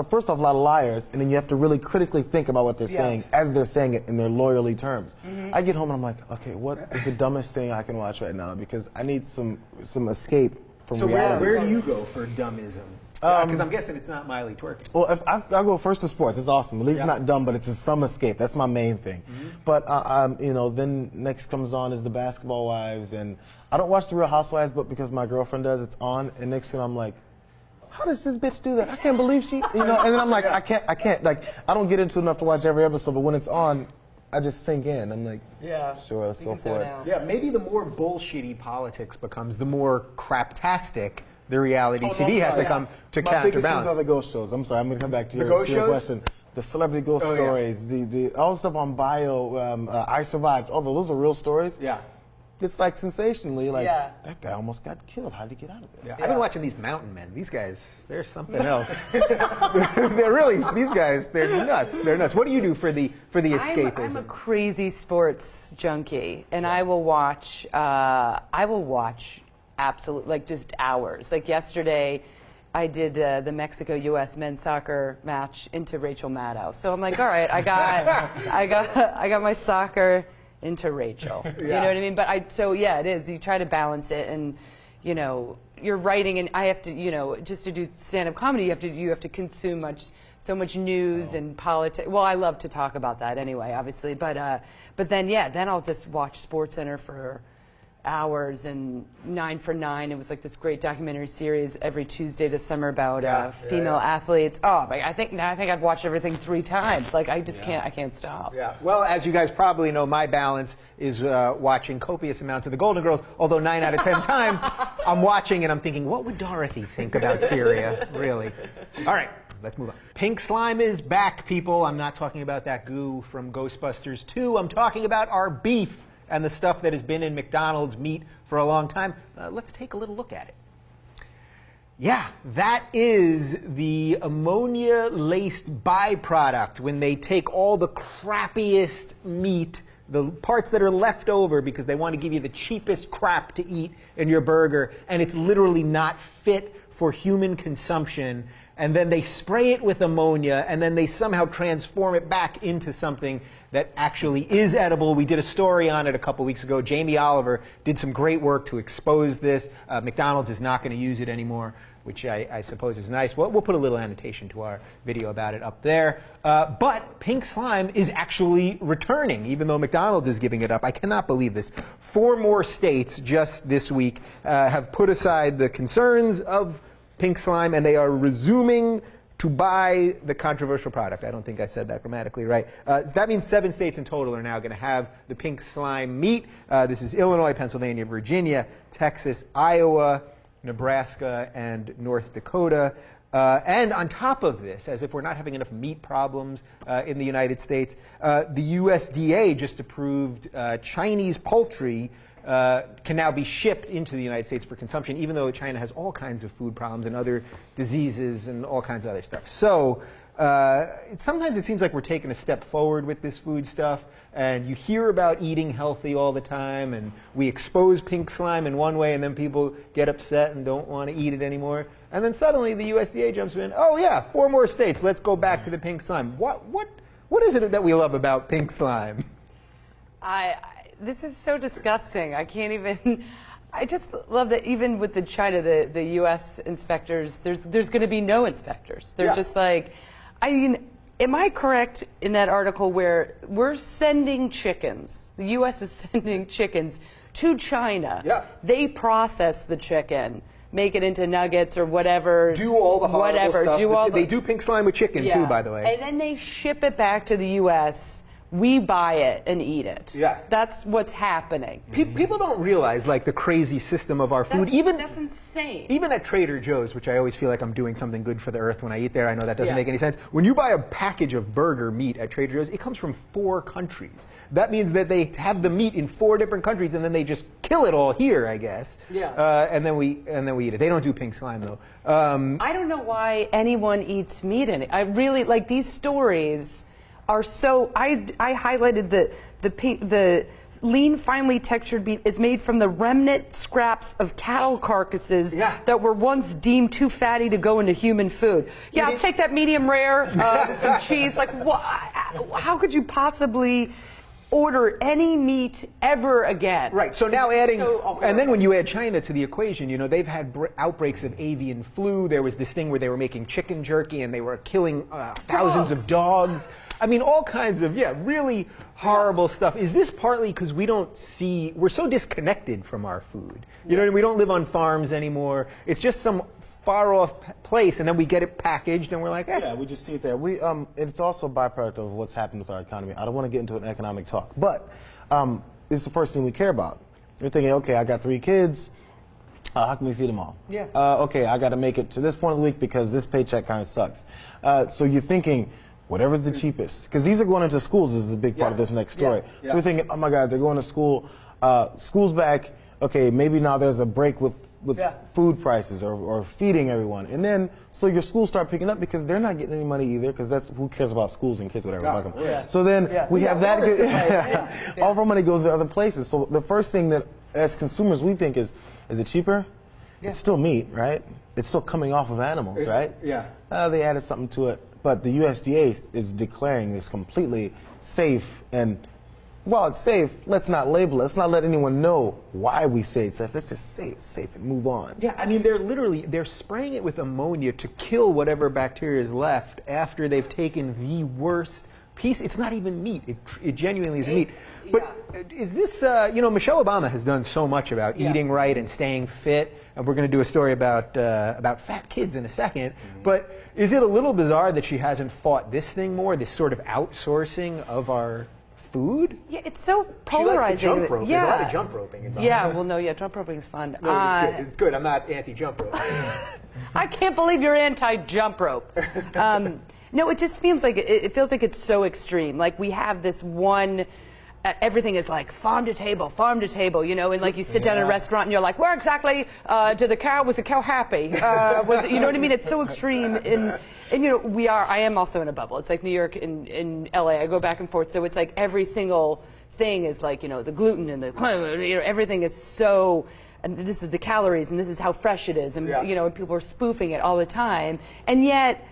first off, a lot of liars, and then you have to really critically think about what they're saying as they're saying it in their lawyerly terms. I get home and I'm like, okay, what is the dumbest thing I can watch right now? Because I need some escape from reality. So where do you go for dumbism? Because I'm guessing it's not Miley twerking. Well, if I go first to sports. It's awesome. At least it's not dumb, but it's some escape. That's my main thing. But then next comes on is the Basketball Wives, and I don't watch the Real Housewives, but because my girlfriend does, it's on. And next thing I'm like, how does this bitch do that? I can't believe she, and then I'm like, I can't, like, I don't get into enough to watch every episode, but when it's on, I just sink in. I'm like, sure, let's go for it. Yeah, maybe the more bullshitty politics becomes, the more craptastic the reality TV has to come to My biggest things are counterbalance. the ghost shows. I'm sorry, I'm going to come back to The your ghost shows? question. The celebrity ghost stories, the all the stuff on Bio, I Survived, although those are real stories. Yeah. It's like sensationally, like, that guy almost got killed. How did he get out of it? Yeah. I've been watching these mountain men. These guys, they're something else. They're really, these guys, they're nuts. They're nuts. What do you do for the escapism? I'm a crazy sports junkie, and I will watch absolute, like, just hours. Like yesterday, I did the Mexico-U.S. men's soccer match into Rachel Maddow. So I'm like, all right, I got my soccer into Rachel. You know what I mean? But it is. You try to balance it, and you're writing, and I have to, just to do stand-up comedy, you have to consume so much news and politics. Well, I love to talk about that anyway, obviously, but then I'll just watch SportsCenter for hours, and 9 for 9. It was like this great documentary series every Tuesday this summer about female athletes. Oh, I think I've watched everything 3 times. Like I just can't stop. Yeah. Well, as you guys probably know, my balance is watching copious amounts of the Golden Girls. Although 9 out of 10 times I'm watching and I'm thinking, what would Dorothy think about Syria? Really? All right. Let's move on. Pink slime is back, people. I'm not talking about that goo from Ghostbusters 2. I'm talking about our beef and the stuff that has been in McDonald's meat for a long time. Let's take a little look at it. Yeah, that is the ammonia-laced byproduct when they take all the crappiest meat, the parts that are left over because they want to give you the cheapest crap to eat in your burger, and it's literally not fit for human consumption. and then they spray it with ammonia, and then they somehow transform it back into something that actually is edible. We did a story on it a couple weeks ago. Jamie Oliver did some great work to expose this. McDonald's is not going to use it anymore, which I suppose is nice. We'll put a little annotation to our video about it up there. But pink slime is actually returning, even though McDonald's is giving it up. I cannot believe this. 4 more states just this week have put aside the concerns of pink slime, and they are resuming to buy the controversial product. I don't think I said that grammatically right. That means 7 states in total are now going to have the pink slime meat. This is Illinois, Pennsylvania, Virginia, Texas, Iowa, Nebraska, and North Dakota. And on top of this, as if we're not having enough meat problems in the United States, the USDA just approved Chinese poultry can now be shipped into the United States for consumption, even though China has all kinds of food problems and other diseases and all kinds of other stuff. So sometimes it seems like we're taking a step forward with this food stuff, and you hear about eating healthy all the time, and we expose pink slime in one way, and then people get upset and don't want to eat it anymore. And then suddenly the USDA jumps in, oh yeah, 4 more states, let's go back to the pink slime. What is it that we love about pink slime? This is so disgusting. I can't even. I just love that even with the China, the U.S. inspectors, there's going to be no inspectors. They're just like, I mean, am I correct in that article where we're sending chickens? The U.S. is sending chickens to China. Yeah. They process the chicken, make it into nuggets or whatever. Do all the horrible stuff. They do pink slime with chicken too, by the way. And then they ship it back to the U.S. We buy it and eat it. Yeah. That's what's happening. People don't realize like the crazy system of our food. That's insane. Even at Trader Joe's, which I always feel like I'm doing something good for the earth when I eat there. I know that doesn't make any sense. When you buy a package of burger meat at Trader Joe's, it comes from 4 countries. That means that they have the meat in 4 different countries, and then they just kill it all here, I guess. Yeah. And then we eat it. They don't do pink slime though. I don't know why anyone eats meat in it. I really like these stories. Are so I highlighted the lean, finely textured meat is made from the remnant scraps of cattle carcasses that were once deemed too fatty to go into human food. Yeah, I'll take that medium rare with some cheese. Like, how could you possibly order any meat ever again? Right. So now and then when you add China to the equation, you know, they've had outbreaks of avian flu. There was this thing where they were making chicken jerky and they were killing thousands of dogs. I mean, all kinds of, really horrible stuff. Is this partly because we're so disconnected from our food? You know what I mean? We don't live on farms anymore. It's just some far off place, and then we get it packaged, and we're like, Yeah, we just see it there. It's also a byproduct of what's happened with our economy. I don't want to get into an economic talk, but it's the first thing we care about. You're thinking, okay, I got 3 kids. How can we feed them all? Yeah. Okay, I got to make it to this point of the week because this paycheck kind of sucks. So you're thinking, whatever's the cheapest. Because these are going into schools is the big part of this next story. So we're thinking, oh my God, they're going to school. School's back. Okay, maybe now there's a break with food prices or feeding everyone. And then, so your schools start picking up because they're not getting any money either because who cares about schools and kids, whatever. So then we have that. All of our money goes to other places. So the first thing that as consumers we think is it cheaper? It's still meat, right? It's still coming off of animals, right? Yeah. They added something to it. But the USDA is declaring this completely safe, and while it's safe, let's not label it. Let's not let anyone know why we say it's safe. Let's just say it's safe and move on. Yeah, I mean, they're spraying it with ammonia to kill whatever bacteria is left after they've taken the worst piece. It's not even meat. It genuinely is meat. But is this, Michelle Obama has done so much about eating right and staying fit. And we're going to do a story about fat kids in a second. But is it a little bizarre that she hasn't fought this thing more, this sort of outsourcing of our food? Yeah, it's so polarizing. She likes to jump rope. There's a lot of jump roping involved. Yeah, well, no, jump roping is fun. No, it's good. I'm not anti-jump rope. I can't believe you're anti-jump rope. No, it just feels like it's so extreme. Like we have this one. Everything is like farm to table, you know, and like you sit down in a restaurant and you're like, where exactly was the cow happy? You know what I mean? It's so extreme. And you know, I am also in a bubble. It's like New York and LA. I go back and forth. So it's like every single thing is like, the gluten and the, everything is so, and this is the calories and this is how fresh it is, and and people are spoofing it all the time, and yet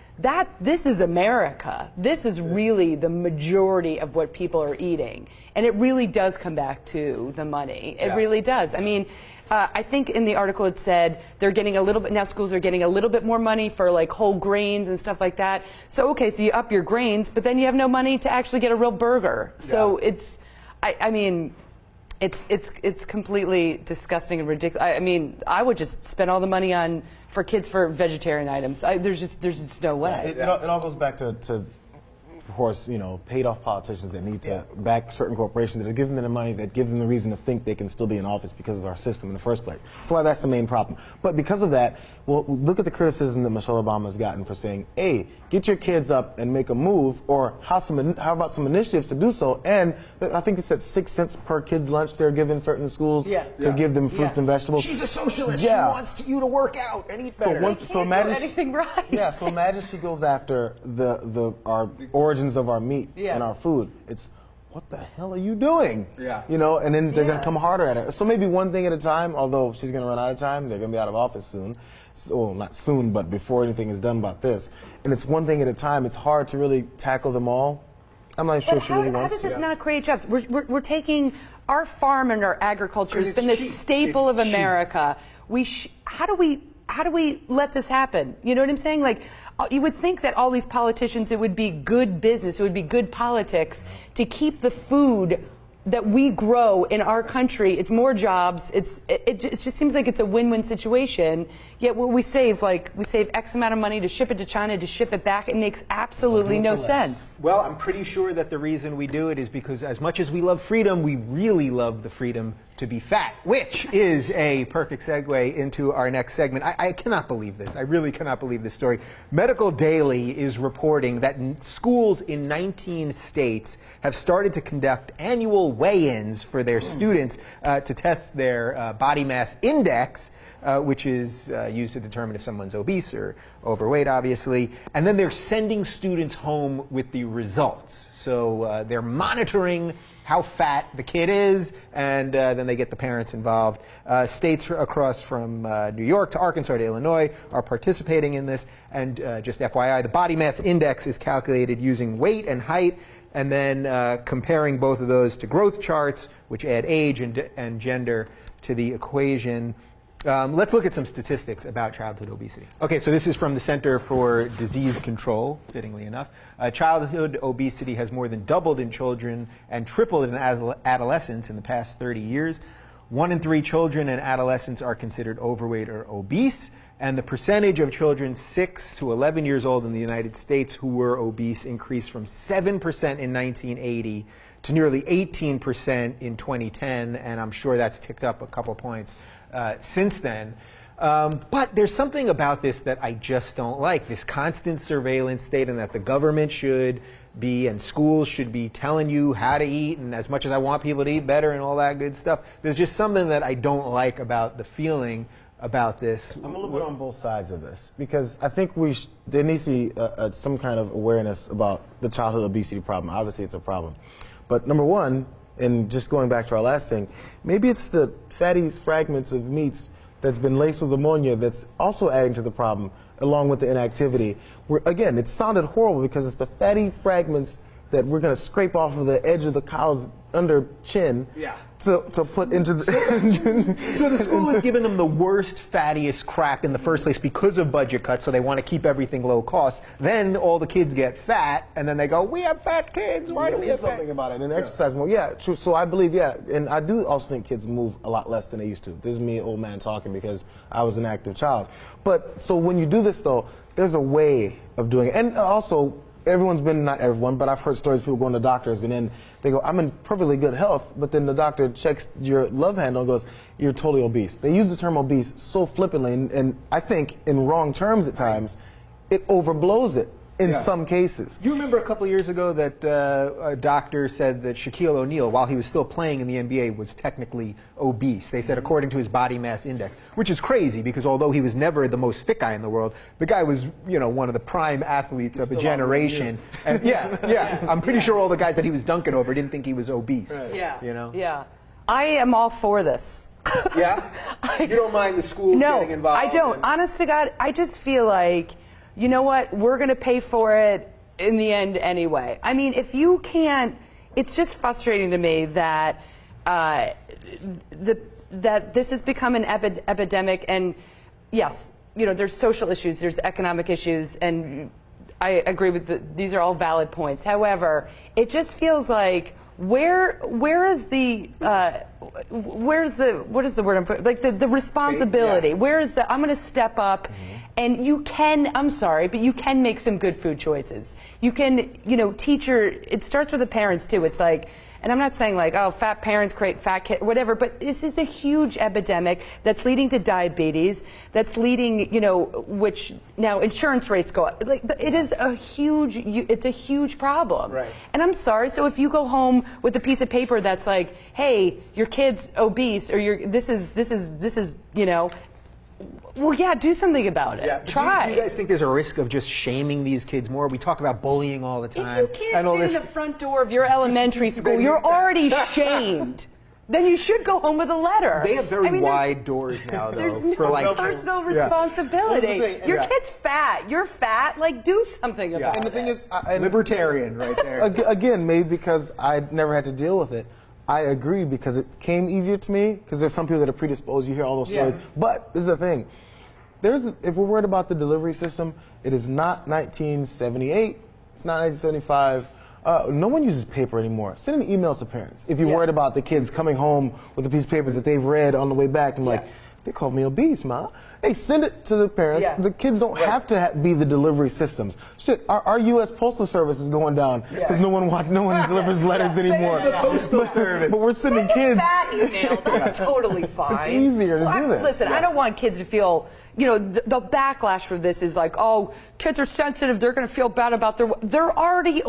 this is America. This is really the majority of what people are eating, and it really does come back to the money. It really does. I mean, I think in the article it said they're getting a little bit, now schools are getting a little bit more money for like whole grains and stuff like that. So okay, so you up your grains, but then you have no money to actually get a real burger. So it's, I mean, it's completely disgusting and ridiculous. I mean, I would just spend all the money for kids for vegetarian items. There's just no way. It all goes back to of course, paid off politicians that need to back certain corporations that are giving them the money, that give them the reason to think they can still be in office because of our system in the first place. That's why that's the main problem. But because of that, well, look at the criticism that Michelle Obama's gotten for saying, hey, get your kids up and make a move, or how about some initiatives to do so? And I think it's at 6 cents per kid's lunch they're giving certain schools to give them fruits and vegetables. She's a socialist. She wants you to work out and eat better. So imagine do anything right. Yeah. So imagine she goes after our origins of our meat and our food. It's, what the hell are you doing? And then they're going to come harder at it. So maybe one thing at a time, although she's going to run out of time, they're going to be out of office soon. So, not soon, but before anything is done about this. And it's one thing at a time. It's hard to really tackle them all. I'm not sure she really wants to. How does this not create jobs? We're taking our farm and our agriculture has been the staple of America. How do we let this happen? You know what I'm saying? Like, you would think that all these politicians, it would be good business, it would be good politics to keep the food that we grow in our country. It's more jobs. It just seems like it's a win-win situation. Yet we save X amount of money to ship it to China, to ship it back. It makes absolutely no sense. Well, I'm pretty sure that the reason we do it is because as much as we love freedom, we really love the freedom to be fat, which is a perfect segue into our next segment. I cannot believe this. I really cannot believe this story. Medical Daily is reporting that schools in 19 states have started to conduct annual weigh-ins for their students to test their body mass index, which is used to determine if someone's obese or overweight, obviously. And then they're sending students home with the results. So they're monitoring how fat the kid is, and then they get the parents involved. States across from New York to Arkansas to Illinois are participating in this. And just FYI, the body mass index is calculated using weight and height, and then comparing both of those to growth charts, which add age and gender to the equation. Let's look at some statistics about childhood obesity. Okay, so this is from the Center for Disease Control, fittingly enough. Childhood obesity has more than doubled in children and tripled in adolescents in the past 30 years. 1 in 3 children and adolescents are considered overweight or obese, and the percentage of children 6 to 11 years old in the United States who were obese increased from 7% in 1980 to nearly 18% in 2010, and I'm sure that's ticked up a couple points since then. But there's something about this that I just don't like, this constant surveillance state, and that the government should be and schools should be telling you how to eat, and as much as I want people to eat better and all that good stuff, there's just something that I don't like about the feeling about this. I'm a little bit on both sides of this, because I think there needs to be some kind of awareness about the childhood obesity problem. Obviously it's a problem. But number one, and just going back to our last thing, maybe it's the fatty fragments of meats that's been laced with ammonia that's also adding to the problem, along with the inactivity. Again, it sounded horrible because it's the fatty fragments that we're going to scrape off of the edge of the cow's under chin to put into the... So the school is giving them the worst, fattiest crap in the first place because of budget cuts, so they want to keep everything low cost. Then all the kids get fat, and then they go, we have fat kids, why do we have something about it? And exercise more, true. So I believe, and I do also think kids move a lot less than they used to. This is me, old man, talking because I was an active child. But, so when you do this, though, there's a way of doing it. And also, everyone's been, not everyone, but I've heard stories of people going to doctors and then they go, I'm in perfectly good health, but then the doctor checks your love handle and goes, you're totally obese. They use the term obese so flippantly, and I think in wrong terms at times, it overblows it. in some cases. You remember a couple years ago that a doctor said that Shaquille O'Neal, while he was still playing in the NBA, was technically obese. They said according to his body mass index, which is crazy because although he was never the most fit guy in the world, the guy was, you know, one of the prime athletes of a generation. And I'm pretty sure all the guys that he was dunking over didn't think he was obese. Right. Yeah. You know? Yeah. I am all for this. Yeah? You don't mind the schools getting involved? No, I don't. Honest to God, I just feel like, you know what, we're going to pay for it in the end anyway. I mean, if you can't, it's just frustrating to me that that this has become an epidemic, and yes, you know, there's social issues, there's economic issues, and I agree with these are all valid points. However, it just feels like where's the what is the word I'm putting, like the responsibility? Where is the, I'm going to step up, and you can, I'm sorry, but you can make some good food choices. You can, you know, it starts with the parents too. It's like, and I'm not saying like, oh, fat parents create fat kids, whatever, but this is a huge epidemic that's leading to diabetes, that's leading, you know, which now insurance rates go up. Like, it is it's a huge problem. Right. And I'm sorry, so if you go home with a piece of paper that's like, hey, your kid's obese, or this is, you know, well, yeah, do something about it. Yeah. Try. Do you guys think there's a risk of just shaming these kids more? We talk about bullying all the time. If you can't get in the front door of your elementary school, you're already shamed. Then you should go home with a letter. They have very wide doors now, though. There's no for like personal responsibility. Your kid's fat. You're fat. Like, do something about it. And the thing is, libertarian right there. Again, maybe because I never had to deal with it. I agree because it came easier to me because there's some people that are predisposed. You hear all those stories. But this is the thing. If we're worried about the delivery system, it is not 1978. It's not 1975. No one uses paper anymore. Send an email to parents if you're worried about the kids coming home with a piece of paper that they've read on the way back and like, they called me obese, Ma. Hey, send it to the parents. Yeah. The kids don't have to be the delivery systems. Shit, our U.S. Postal Service is going down because no one delivers letters anymore. The Postal Service. But we're sending kids. That email, that's totally fine. It's easier to do that. Listen, I don't want kids to feel, you know, the backlash for this is like, oh, kids are sensitive. They're going to feel bad about they're already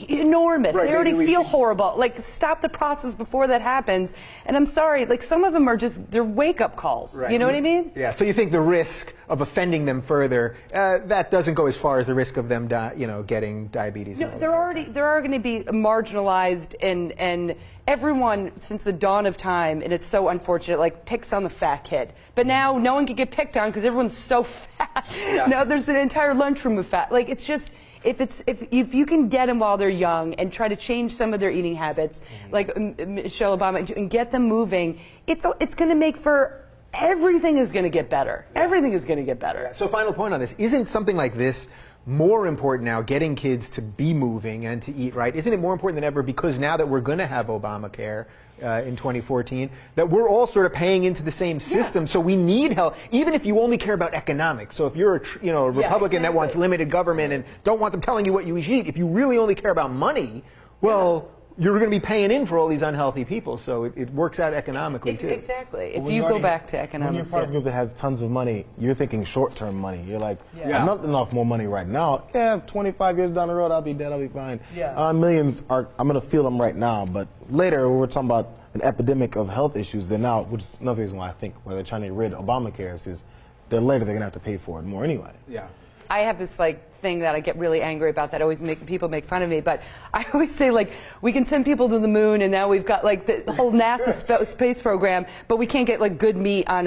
enormous. Right, they already feel horrible. Like, stop the process before that happens. And I'm sorry, like, some of them are just, they're wake-up calls. Right. You know what I mean? Yeah. So you think the risk of offending them further, that doesn't go as far as the risk of them, getting diabetes? No, they're going to be marginalized, and everyone since the dawn of time, and it's so unfortunate, like, picks on the fat kid. But now no one can get picked on because everyone's so fat. Yeah. Now there's an entire lunchroom of fat. Like, it's just, if you can get them while they're young and try to change some of their eating habits, like Michelle Obama, and get them moving, it's going to make for. Everything is going to get better. Everything is going to get better. Yeah. So final point on this, isn't something like this more important now, getting kids to be moving and to eat right? Isn't it more important than ever because now that we're going to have Obamacare in 2014, that we're all sort of paying into the same system, so we need help, even if you only care about economics. So if you're a Republican that wants limited government and don't want them telling you what you should eat, if you really only care about money, well, you're going to be paying in for all these unhealthy people, so it works out economically too. Exactly. If you go back to economics. When you're part of a group that has tons of money, you're thinking short-term money. You're like, I'm not enough more money right now. Yeah, 25 years down the road, I'll be dead. I'll be fine. Yeah. Millions I'm going to feel them right now, but later we're talking about an epidemic of health issues. They're now, which is another reason why I think why they're trying to get rid of Obamacare is later they're going to have to pay for it more anyway. Yeah. I have this thing that I get really angry about that always people make fun of me, but I always say we can send people to the moon and now we've got the whole NASA space program, but we can't get good meat on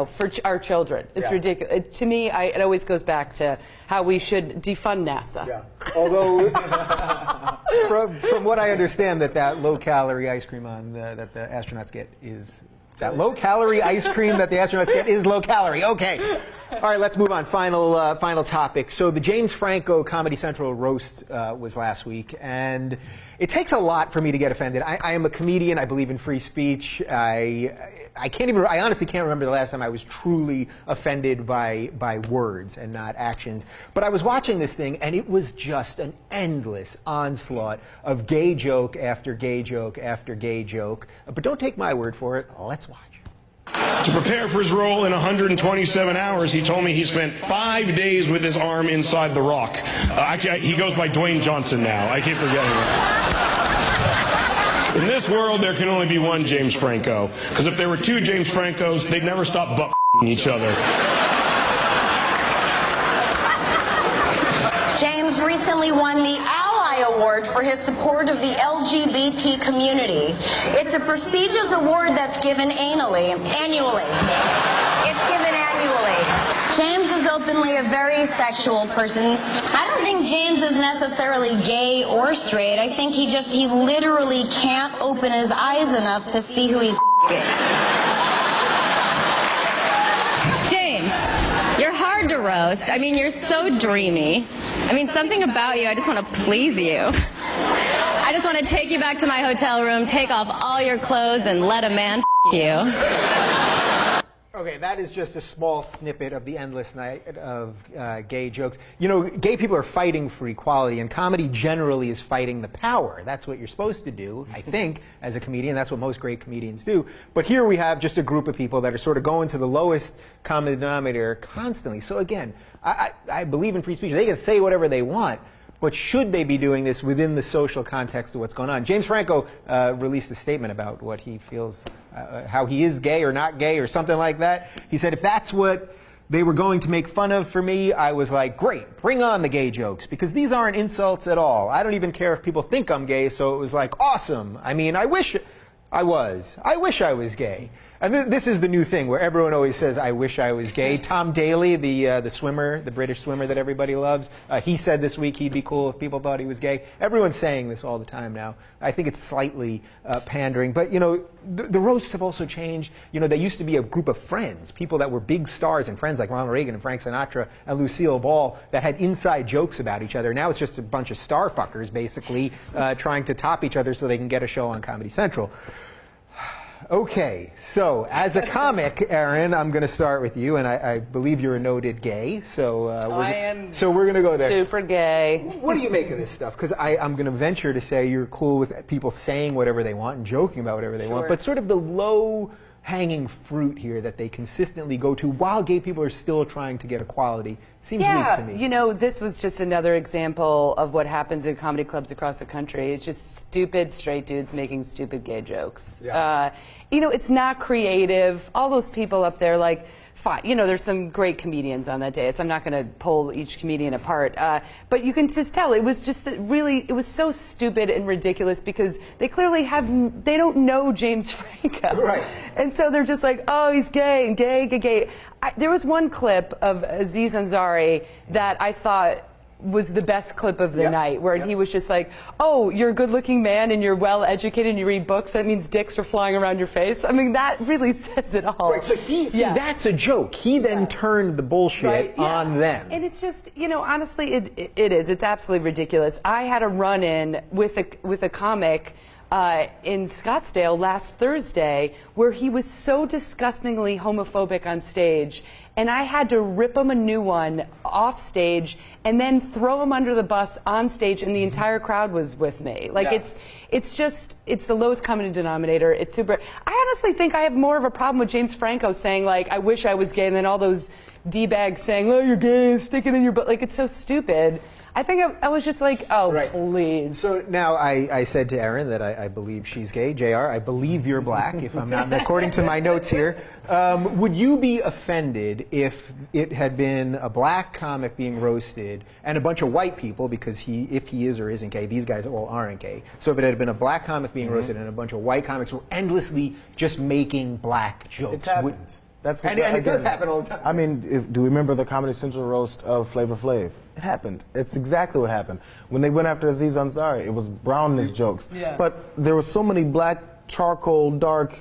for our children. It's ridiculous. To me, it always goes back to how we should defund NASA. Yeah. Although from what I understand, that low-calorie ice cream that the astronauts get is. That low-calorie ice cream that the astronauts get is low-calorie. Okay. All right, let's move on. Final topic. So the James Franco Comedy Central roast was last week, and it takes a lot for me to get offended. I am a comedian. I believe in free speech. I honestly can't remember the last time I was truly offended by words and not actions. But I was watching this thing, and it was just an endless onslaught of gay joke after gay joke after gay joke. But don't take my word for it. Let's watch. To prepare for his role in 127 hours, he told me he spent 5 days with his arm inside the rock. Actually, he goes by Dwayne Johnson now. I keep forgetting it. In this world, there can only be one James Franco. Because if there were two James Francos, they'd never stop butt-f***ing each other. James recently won the Ally Award for his support of the LGBT community. It's a prestigious award that's given annually. It's given annually. James is openly a very sexual person. I don't think James is necessarily gay or straight. I think he literally can't open his eyes enough to see who he's f***ing. James, you're hard to roast. I mean, you're so dreamy. I mean, something about you, I just want to please you. I just want to take you back to my hotel room, take off all your clothes, and let a man you. Okay, that is just a small snippet of the endless night of gay jokes. You know, gay people are fighting for equality, and comedy generally is fighting the power. That's what you're supposed to do, I think, as a comedian. That's what most great comedians do. But here we have just a group of people that are sort of going to the lowest common denominator constantly. So again, I believe in free speech. They can say whatever they want. But should they be doing this within the social context of what's going on? James Franco released a statement about what he feels, how he is gay or not gay or something like that. He said, if that's what they were going to make fun of for me, I was like, great, bring on the gay jokes, because these aren't insults at all. I don't even care if people think I'm gay, so it was like, awesome. I mean, I wish I was. I wish I was gay. And this is the new thing where everyone always says, I wish I was gay. Tom Daley, the swimmer, the British swimmer that everybody loves, he said this week he'd be cool if people thought he was gay. Everyone's saying this all the time now. I think it's slightly pandering. But, you know, the roasts have also changed. You know, they used to be a group of friends, people that were big stars and friends like Ronald Reagan and Frank Sinatra and Lucille Ball that had inside jokes about each other. Now it's just a bunch of star fuckers, basically, trying to top each other so they can get a show on Comedy Central. Okay, so as a comic, Erin, I'm going to start with you, and I believe you're a noted gay, so we're going to go there. Super gay. What do you make of this stuff? Because I'm going to venture to say you're cool with people saying whatever they want and joking about whatever they want, but sort of the low-hanging fruit here that they consistently go to while gay people are still trying to get equality seems weak to me. You know, this was just another example of what happens in comedy clubs across the country. It's just stupid straight dudes making stupid gay jokes. Yeah. You know, it's not creative. All those people up there, like, fine. You know, there's some great comedians on that day, so I'm not going to pull each comedian apart. But you can just tell it was just really, it was so stupid and ridiculous because they clearly they don't know James Franco. Right. And so they're just like, oh, he's gay and gay. There was one clip of Aziz Ansari that I thought was the best clip of the night, where he was just like, oh, you're a good-looking man and you're well-educated and you read books, that means dicks are flying around your face. I mean, that really says it all. Right, so that's a joke. He then turned the bullshit on them. And it's just, you know, honestly, it is. It's absolutely ridiculous. I had a run-in with a comic in Scottsdale last Thursday where he was so disgustingly homophobic on stage, and I had to rip him a new one off stage and then throw him under the bus on stage, and the entire crowd was with me. Like, it's the lowest common denominator. It's super. I honestly think I have more of a problem with James Franco saying, like, I wish I was gay, and then all those D-bags saying, oh, you're gay, stick it in your butt. Like, it's so stupid. I think I was just like, oh, please. So now I said to Erin that I believe she's gay. Jayar, I believe you're black, if I'm not, according to my notes here. Would you be offended if it had been a black comic being roasted and a bunch of white people, because if he is or isn't gay, these guys all aren't gay. So if it had been a black comic being roasted and a bunch of white comics were endlessly just making black jokes. It's happened. And it does happen all the time. I mean, do you remember the Comedy Central roast of Flavor Flav? It happened. It's exactly what happened. When they went after Aziz Ansari, it was brownness jokes. Yeah. But there were so many black, charcoal, dark,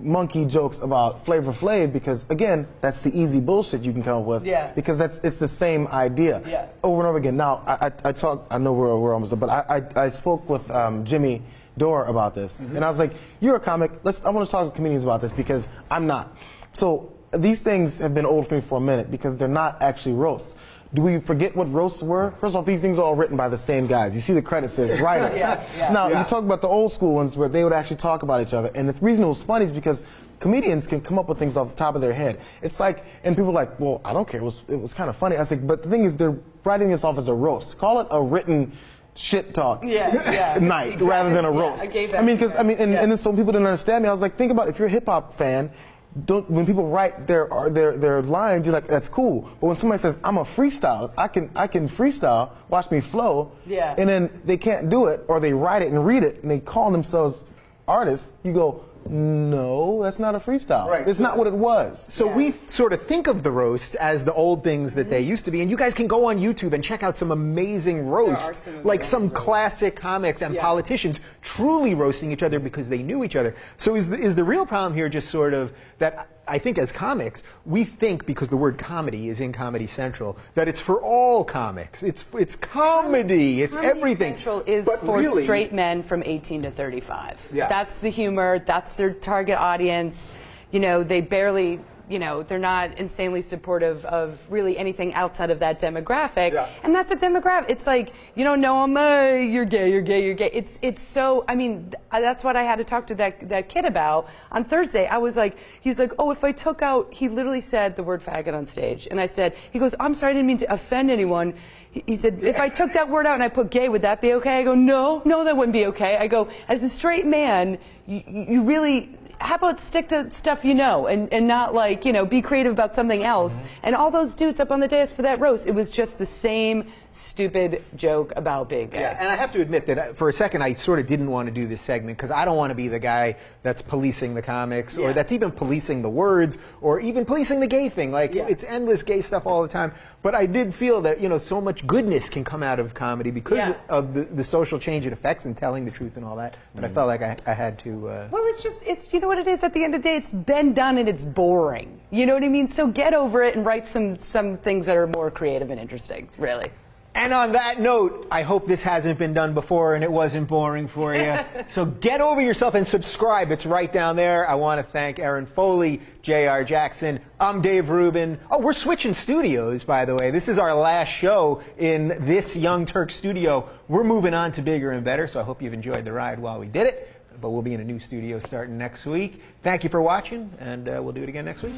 monkey jokes about Flavor Flav because, again, that's the easy bullshit you can come up with. Yeah. Because it's the same idea. Yeah. Over and over again. Now, I know we're almost done, but I spoke with Jimmy Dore about this. And I was like, you're a comic. I want to talk to comedians about this because I'm not. So these things have been old for me for a minute because they're not actually roasts. Do we forget what roasts were? First of all, these things are all written by the same guys. You see the credit says writers. Now, you talk about the old school ones where they would actually talk about each other. And the reason it was funny is because comedians can come up with things off the top of their head. It's like, and people are like, well, I don't care. It was kind of funny. I was like, but the thing is, they're writing this off as a roast. Call it a written shit talk night exactly. rather than a roast. I gave that because and then some people didn't understand me. I was like, think about it. If you're a hip hop fan, when people write their lines, you're like, that's cool. But when somebody says, I'm a freestylist, I can freestyle, watch me flow, and then they can't do it, or they write it and read it, and they call themselves artists, you go, no, that's not a freestyle. Right. It's not what it was. So we sort of think of the roasts as the old things that they used to be, and you guys can go on YouTube and check out some amazing roasts, like some classic comics and politicians truly roasting each other because they knew each other. So is the real problem here just sort of that I think as comics, we think, because the word comedy is in Comedy Central, that it's for all comics. It's comedy. It's everything. Central is for really, straight men from 18 to 35. Yeah. That's the humor. That's their target audience. You know, they barely, you know, they're not insanely supportive of really anything outside of that demographic. Yeah. And that's a demographic. It's like, you don't know him, you're gay, you're gay, you're gay. It's so, I mean, that's what I had to talk to that kid about on Thursday. I was like, he's like, oh, if I took out, he literally said the word faggot on stage. And I said, he goes, I'm sorry, I didn't mean to offend anyone. He said, if I took that word out and I put gay, would that be okay? I go, no, that wouldn't be okay. I go, as a straight man, you really, how about stick to stuff you know and not like, you know, be creative about something else. And all those dudes up on the dais for that roast, it was just the same stupid joke about being gay. Yeah, and I have to admit that for a second I sort of didn't want to do this segment because I don't want to be the guy that's policing the comics or that's even policing the words or even policing the gay thing. Like, it's endless gay stuff all the time. But I did feel that, you know, so much goodness can come out of comedy because of the social change it affects and telling the truth and all that. But I felt like I had to... Well, it's you know what it is? At the end of the day, it's been done and it's boring. You know what I mean? So get over it and write some things that are more creative and interesting, really. And on that note, I hope this hasn't been done before and it wasn't boring for you. So get over yourself and subscribe. It's right down there. I want to thank Erin Foley, Jayar Jackson. I'm Dave Rubin. Oh, we're switching studios, by the way. This is our last show in this Young Turk studio. We're moving on to bigger and better, so I hope you've enjoyed the ride while we did it. But we'll be in a new studio starting next week. Thank you for watching, and we'll do it again next week.